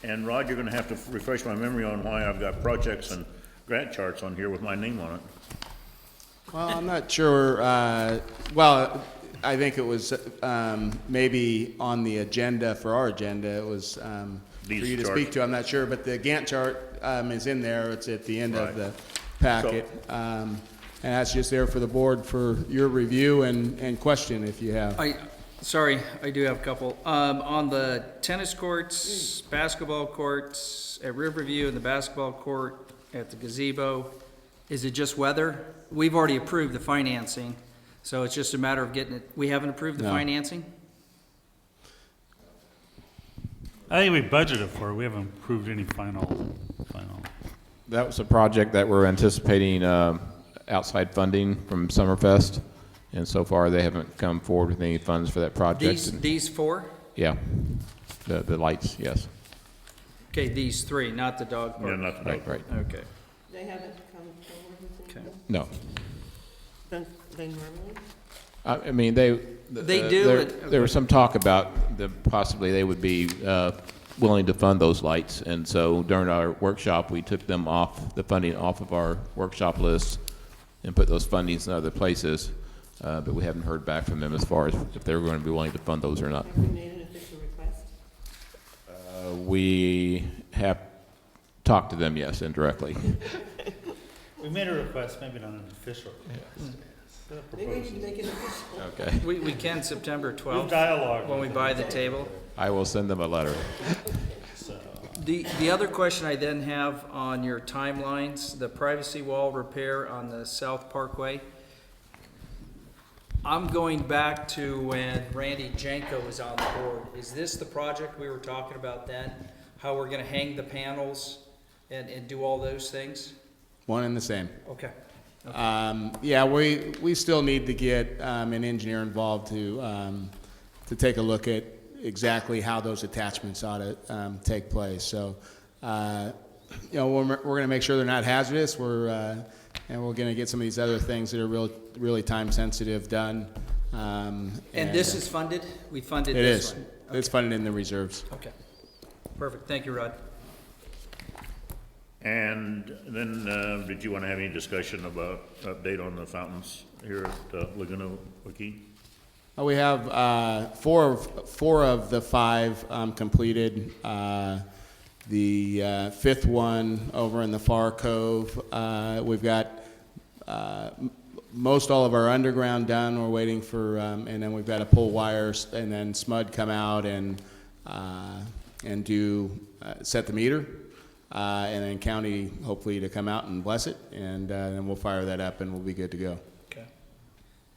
And Rod, you're gonna have to refresh my memory on why I've got projects and grant charts on here with my name on it. Well, I'm not sure, well, I think it was maybe on the agenda, for our agenda, it was for These you to charts. speak to, I'm not sure, but the Gantt chart is in there, it's at the end of Right. the packet. And that's just there for the board for your review and question if you have. Sorry, I do have a couple. On the tennis courts, basketball courts, at Riverview and the basketball court, at the gazebo, is it just weather? We've already approved the financing, so it's just a matter of getting it, we haven't approved the No. financing? I think we budgeted for it. We haven't approved any final. That was a project that we're anticipating outside funding from Summerfest, and so far they haven't come forward with any funds for that project. These four? Yeah, the lights, yes. Okay, these three, not the dog Yeah, park. not the Right, right. Okay. They haven't come forward with Okay. anything? No. Don't they normally? I mean, they do, there was some talk about possibly they would be willing to fund those lights, and so during our workshop, we took them off, the funding off of our workshop list and put those fundings in other places, but we haven't heard back from them as far as if they were going to be willing to fund those or not. Have we made an official request? We have talked to them, yes, indirectly. We made a request, maybe not an official request. Maybe we need to make it official. Okay. We can September We've 12th, dialogued. when we with buy them, the table. I will send them a letter. so. The other question I then have on your timelines, the privacy wall repair on the South Parkway. I'm going back to when Randy Janko was on the board. Is this the project we were talking about then? How we're gonna hang the panels and do all those things? One and the same. Okay. Yeah, we still need to get an engineer involved to take a look at exactly how those attachments ought to take place. So, we're going to make sure they're not hazardous. And we're going to get some of these other things that are really time sensitive done. And this is funded? We funded it this is. one? It's funded in the reserves. Okay. Perfect. Thank you, Rod. And then, did you want to have any discussion about update on the fountains here at Laguna Joaquin? We have four of the five completed. The fifth one over in the far cove, we've got most all of our underground done. We're waiting for, and then we've got to pull wires, and then SMUD come out and do, set the meter, and then county hopefully to come out and bless it, and then we'll fire that up and we'll be good to go. Okay.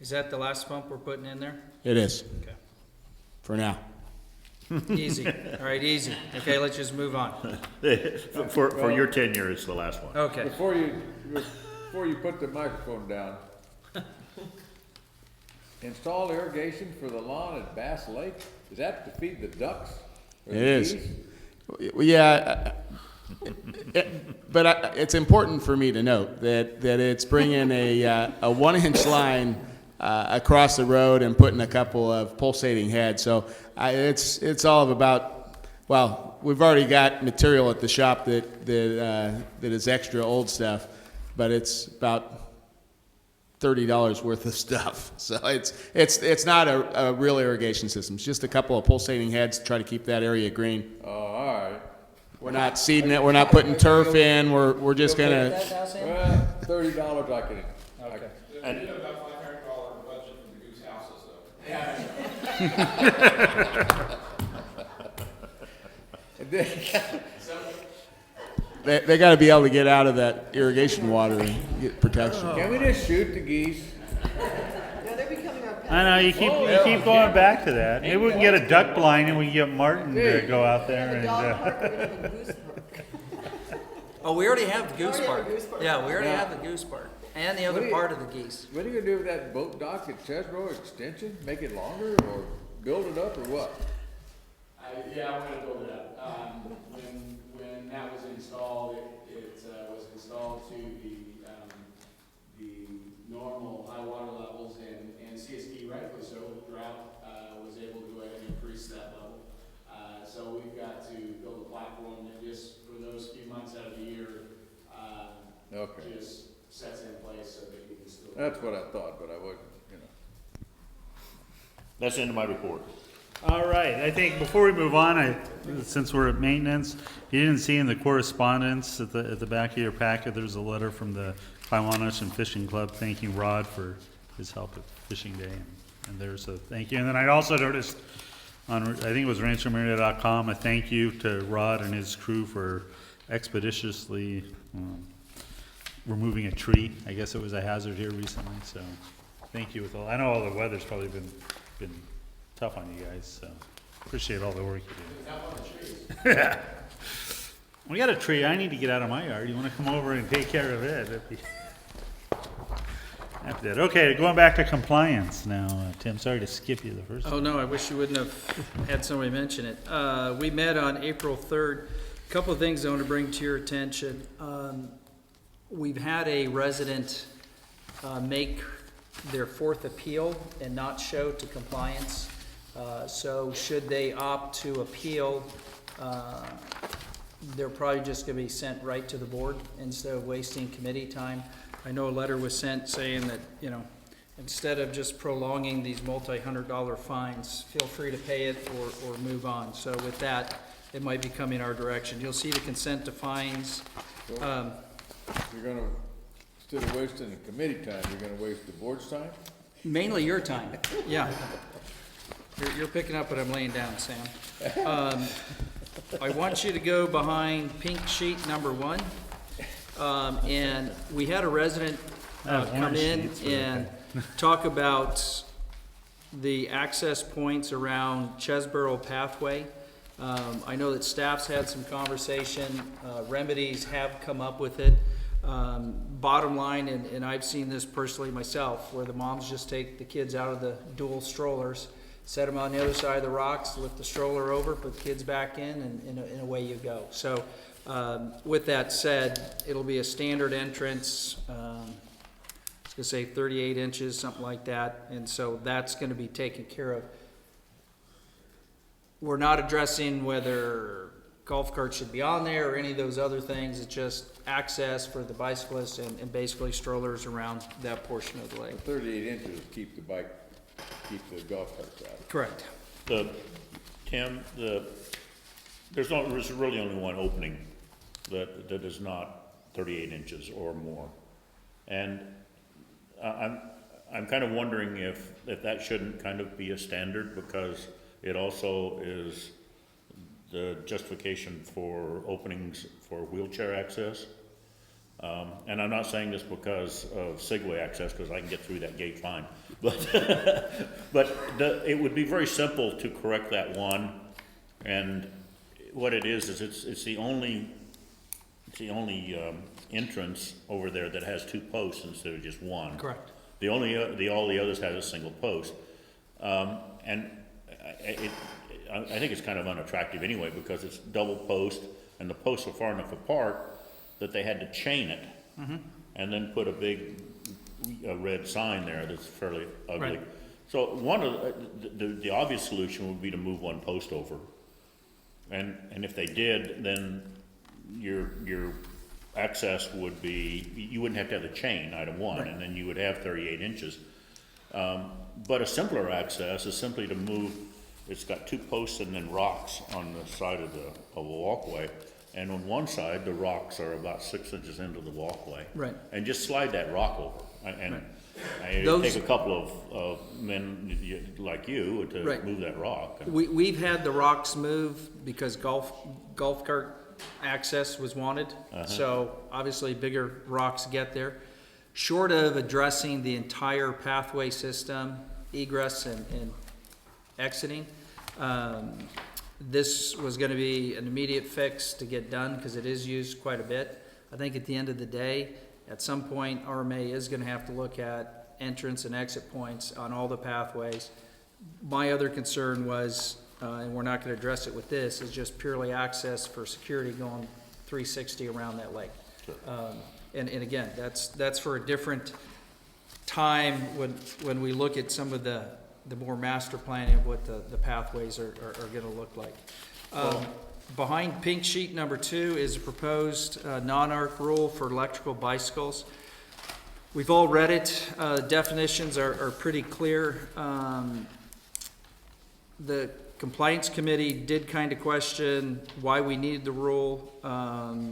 Is that the last pump we're putting in there? It is, Okay. for now. Easy. All right, easy. Okay, let's just move on. For your tenure, it's the last one. Okay. Before you put the microphone down, install irrigation for the lawn at Bass Lake? Is that to feed the ducks? or It the is. geese? Yeah, but it's important for me to note that it's bringing a 1-inch line across the road and putting a couple of pulsating heads. So it's all about, well, we've already got material at the shop that is extra old stuff, but it's about $30 worth of stuff. So it's not a real irrigation system. It's just a couple of pulsating heads to try to keep that area green. Oh, all right. We're not seeding it. We're not putting turf in. We're just gonna. Well, $30 I can. Okay. We did about $500 budget for the goose houses, though. They got to be able to get out of that irrigation water and get protection. Can we just shoot the geese? No, they're becoming our pet. I know, you keep going back to that. Maybe we can get a duck blind and we can get Martin to go out there The and, dog park, we're gonna have a goose park. Oh, we already have the goose already have part. a goose part. Yeah, we already Yeah. have the goose part. And the What other do you- part of the geese. What are you gonna do with that boat dock at Chesbro Extension? Make it longer or build it up or what? Yeah, I'm gonna build it up. When that was installed, it was installed to the normal high water levels, and CSP, rightfully so, with drought, was able to go ahead and increase that level. So we've got to build a platform that just, for those few months out of the year, Okay. just sets in place so that you can still. That's what I thought, but I wasn't, That's the end of my report. all right, I think before we move on, since we're at maintenance, you didn't see in the correspondence at the back of your packet, there's a letter from the Kiwanis Fishing Club thanking Rod for his help at Fishing Day, and there's a thank you. And then I also noticed on, I think it was RanchoMurieta.com, a thank you to Rod and his crew for expeditiously removing a tree. I guess it was a hazard here recently, so thank you with all, I know all the weather's probably been tough on you guys, so appreciate all the work you do. Yeah. We got a tree I need to get out of my yard. You wanna come over and take care of it? That'd be- Happy to. Okay, going back to compliance now. Tim, sorry to skip you the first. Oh, no, I wish you wouldn't have had somebody mention it. We met on April 3rd. A couple of things I want to bring to your attention. We've had a resident make their fourth appeal and not show to compliance. So should they opt to appeal, they're probably just going to be sent right to the board instead of wasting committee time. I know a letter was sent saying that, instead of just prolonging these multi-$100 fines, feel free to pay it or move on. So with that, it might be coming our direction. You'll see the consent to fines. You're gonna, instead of wasting the committee time, you're gonna waste the board's time? Mainly your time, yeah. You're picking up what I'm laying down, Sam. I want you to go behind pink sheet number 1. And we had a resident come orange in sheets, but and talk about the access points around Chesborough Pathway. I know that staff's had some conversation, remedies have come up with it. Bottom line, and I've seen this personally myself, where the moms just take the kids out of the dual strollers, set them on the other side of the rocks, lift the stroller over, put the kids back in, and away you go. So with that said, it'll be a standard entrance, I was gonna say 38 inches, something like that, and so that's gonna be taken care of. We're not addressing whether golf carts should be on there or any of those other things. It's just access for the bicyclists and basically strollers around that portion of the lake. 38 inches keep the golf carts out. Correct. Tim, there's really only one opening that is not 38 inches or more. And I'm kind of wondering if that shouldn't kind of be a standard, because it also is the justification for openings for wheelchair access. And I'm not saying this because of Segway access, because I can get through that gate fine. But, it would be very simple to correct that one. And what it is it's the only entrance over there that has 2 posts instead of just one. Correct. All the others have a single post. And I think it's kind of unattractive anyway, because it's double post, and the posts are far enough apart that they had to chain it, and then put a big red sign there that's fairly ugly. Right. So one of the obvious solution would be to move one post over, and if they did, then your access would be, you wouldn't have to have the chain, item one, and then you would have 38 inches. But a simpler access is simply to move. It's got 2 posts and then rocks on the side of a walkway. And on one side, the rocks are about 6 inches into the walkway. Right. And just slide that rock over. And it Those- take a couple of men like you to Right. move that rock. We've had the rocks moved because golf cart access was wanted. So obviously bigger rocks get there. Short of addressing the entire pathway system, egress and exiting, this was gonna be an immediate fix to get done, because it is used quite a bit. I think at the end of the day, at some point, RMA is gonna have to look at entrance and exit points on all the pathways. My other concern was, and we're not gonna address it with this, is just purely access for security going 360 around that lake. And again, that's for a different time when we look at some of the more master planning of what the pathways are gonna look like. Behind pink sheet number 2 is a proposed non-arc rule for electrical bicycles. We've all read it. Definitions are pretty clear. The compliance committee did kind of question why we needed the rule.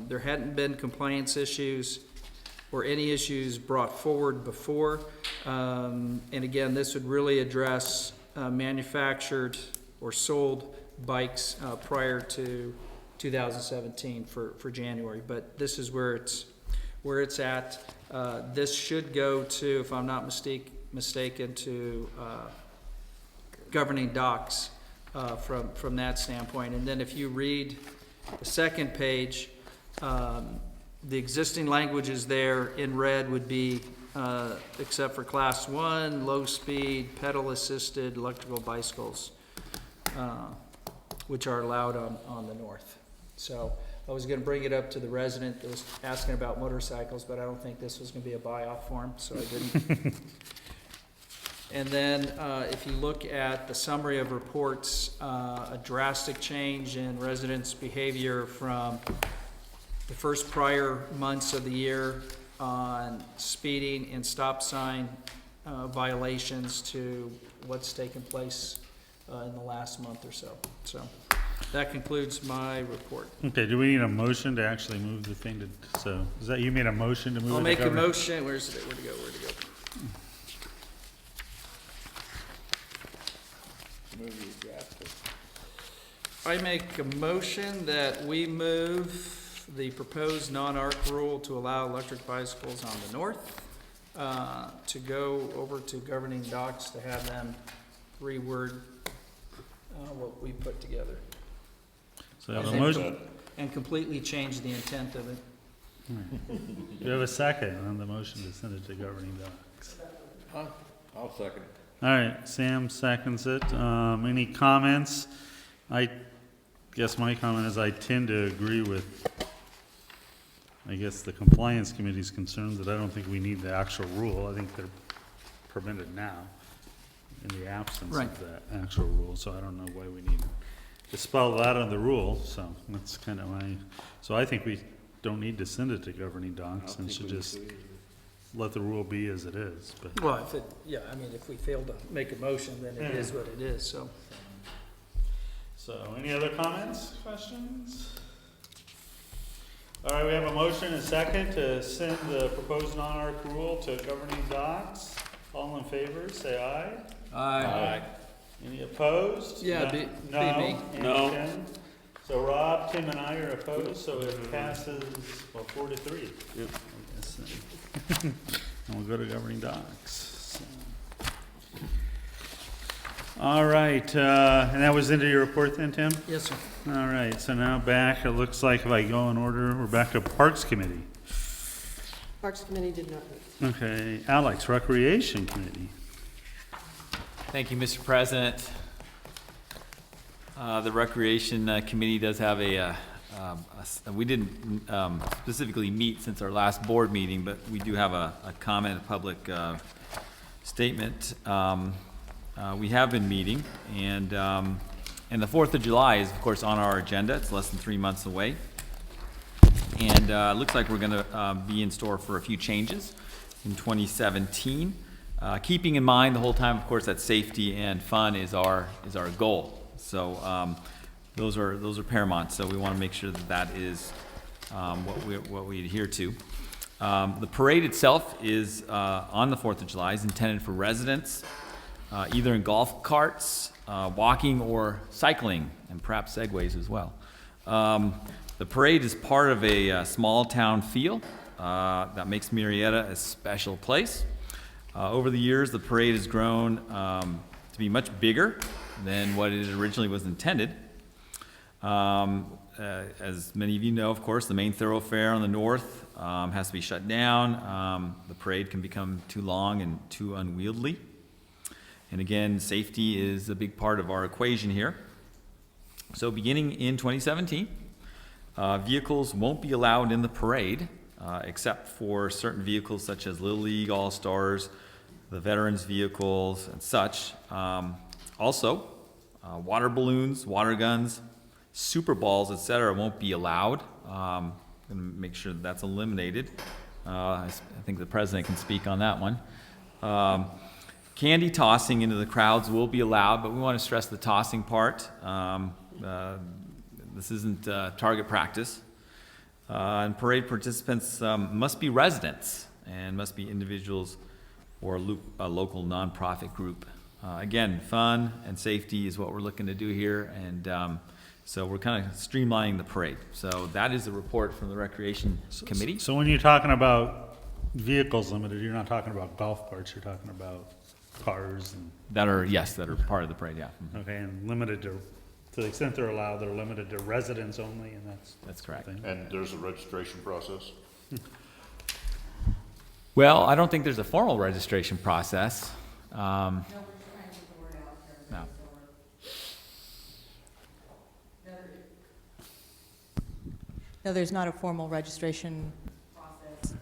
There hadn't been compliance issues or any issues brought forward before. And again, this would really address manufactured or sold bikes prior to 2017 for January. But this is where it's at. This should go to, if I'm not mistaken, to governing docs from that standpoint. And then if you read the second page, the existing language is there in red would be, except for class 1, low-speed, pedal-assisted electrical bicycles, which are allowed on the north. So I was gonna bring it up to the resident that was asking about motorcycles, but I don't think this was gonna be a buy-off for him, so I didn't. And then, if you look at the summary of reports, a drastic change in residents' behavior from the first prior months of the year on speeding and stop sign violations to what's taken place in the last month or so. So that concludes my report. Okay, do we need a motion to actually move the thing to, so, is that, you made a motion to move it to I'll make a government? motion, where'd it go? I make a motion that we move the proposed non-arc rule to allow electric bicycles on the north, to go over to governing docs to have them reword what we put together. So I have a motion, And completely change the intent of it. do you have a second on the motion to send it to governing docs? I'll second it. All right, Sam seconds it. Any comments? I guess my comment is I tend to agree with, I guess, the compliance committee's concerns that I don't think we need the actual rule. I think they're permitted now in the absence Right. of that actual rule, so I don't know why we need to spell that on the rule, so that's kind of my, so I think we don't need to send it to governing docs and should just let the rule be as it is, but. Well, if we fail to make a motion, then it is what it is, so. So, any other comments, questions? All right, we have a motion and a second to send the proposed non-arc rule to governing docs. All in favor, say aye. Aye. Any opposed? Yeah, No. be No. me. No. Tim? So Rob, Tim, and I are opposed, so it passes, well, 4-3. Yep. I guess then. And we'll go to governing docs. So. All right, and that was into your report then, Tim? Yes, sir. All right, so now back, it looks like if I go in order, we're back to Parks Committee. Parks Committee did not meet. Okay, Alex, Recreation Committee. Thank you, Mr. President. The Recreation Committee does have we didn't specifically meet since our last board meeting, but we do have a comment, a public statement. We have been meeting, and the 4th of July is, of course, on our agenda. It's less than 3 months away. And it looks like we're going to be in store for a few changes in 2017. Keeping in mind the whole time, of course, that safety and fun is our goal. So those are paramount. So we want to make sure that that is what we adhere to. The parade itself is on the 4th of July. Is intended for residents, either in golf carts, walking, or cycling, and perhaps segways as well. The parade is part of a small town feel that makes Murieta a special place. Over the years, the parade has grown to be much bigger than what it originally was intended. As many of you know, of course, the main thoroughfare on the north has to be shut down. The parade can become too long and too unwieldy. And again, safety is a big part of our equation here. So beginning in 2017, vehicles won't be allowed in the parade, except for certain vehicles such as Little League All-Stars, the veterans vehicles and such. Also, water balloons, water guns, super balls, etc. won't be allowed. I'm going to make sure that that's eliminated. I think the president can speak on that one. Candy tossing into the crowds will be allowed, but we want to stress the tossing part. This isn't target practice. And parade participants must be residents and must be individuals or a local nonprofit group. Again, fun and safety is what we're looking to do here, and so we're kind of streamlining the parade. So that is a report from the Recreation Committee. So when you're talking about vehicles limited, you're not talking about golf carts, you're talking about cars and... That are part of the parade, yeah. Okay, and limited to the extent they're allowed, they're limited to residents only, and That's correct. the thing. And there's a registration process? Well, I don't think there's a formal registration process. No, we're trying to get the word out there. No. No, there's not a formal registration process,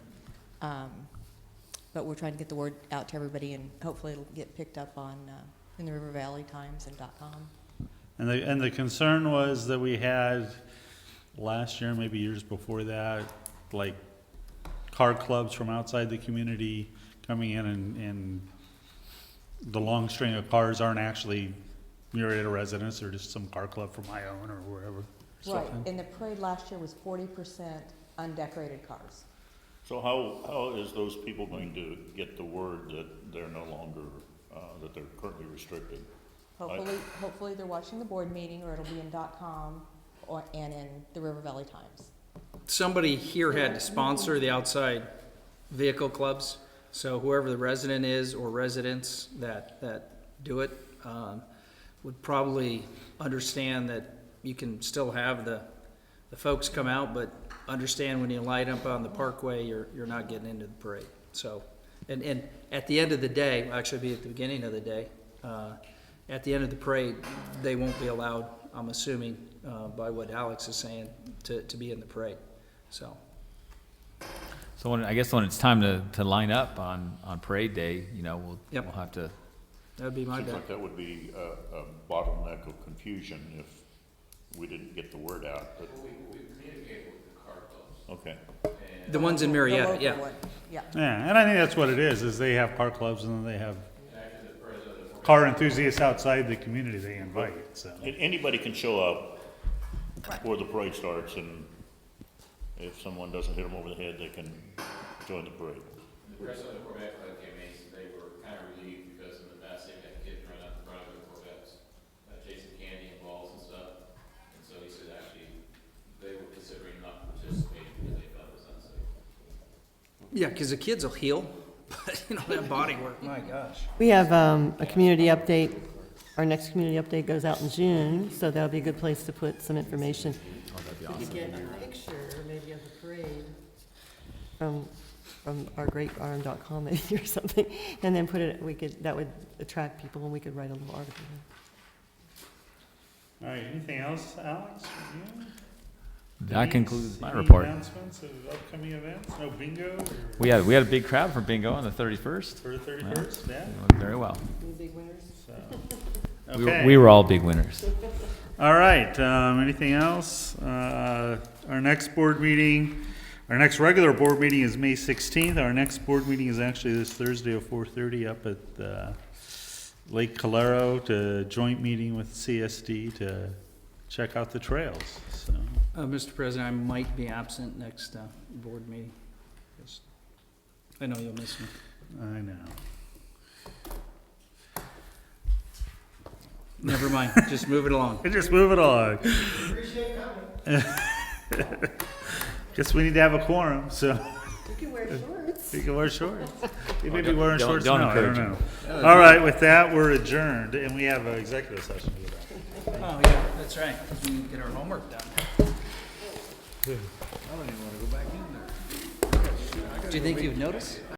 but we're trying to get the word out to everybody, and hopefully it'll get picked up on, in the River Valley Times and .com. And the concern was that we had last year, maybe years before that, like car clubs from outside the community coming in, and the long string of cars aren't actually Murieta residents, they're just some car club from Ione or wherever. Right, and the parade last year was 40% undecorated cars. So how is those people going to get the word that they're no longer, that they're currently restricted? Hopefully they're watching the board meeting, or it'll be in .com and in the River Valley Times. Somebody here had to sponsor the outside vehicle clubs, so whoever the resident is or residents that do it would probably understand that you can still have the folks come out, but understand when you light up on the parkway, you're not getting into the parade. So, and at the end of the day, actually be at the beginning of the day, at the end of the parade, they won't be allowed, I'm assuming, by what Alex is saying, to be in the parade. So I guess when it's time to line up on parade day, we'll have to. that'd be my Seems bet. like that would be a bottleneck of confusion if we didn't get the word out. But We communicate with the car clubs. okay. The ones in The Murieta, local yeah. one, yeah. Yeah, and I think that's what it is they have car clubs and then they have car enthusiasts outside the community they invite, so. Anybody can show up before the parade starts and if someone doesn't hit them over the head, they can join the parade. The press of the Corvette Club came in, they were kind of relieved because in the past they've had kids run out in front of their Corvettes, chasing candy and balls and stuff. And so he said actually they were considering not participating because they felt it was unsafe. Yeah, because the kids will heal, but you know, that body work, my gosh. We have a community update. Our next community update goes out in June, so that'll be a good place to put some information. We could get a picture maybe of the parade from our great RM.com maybe or something, and then put it, that would attract people, and we could write a little article. All right, anything else, Alex, from you? That concludes my Any report. announcements of upcoming events? No bingo? We had a big crowd for bingo on the 31st. For the 31st, yeah? Very well. Any big winners? So, We were- okay. We were all big winners. All right, anything else? Our next regular board meeting is May 16th. Our next board meeting is actually this Thursday at 4:30 up at Lake Calero, to joint meeting with CSD to check out the trails, so. Mr. President, I might be absent next board meeting. Just- I know you'll miss me. I know. Never mind, just move it along. Just move it along. Guess we need to have a quorum, so You can wear shorts. you can wear shorts. You may be wearing don't- shorts don't now, I don't encourage know. All right, with that, we're adjourned, and we have an executive session to go back. Oh, yeah, that's right, because we need to get our homework done. I don't even wanna go back in there. Do you think you'd notice?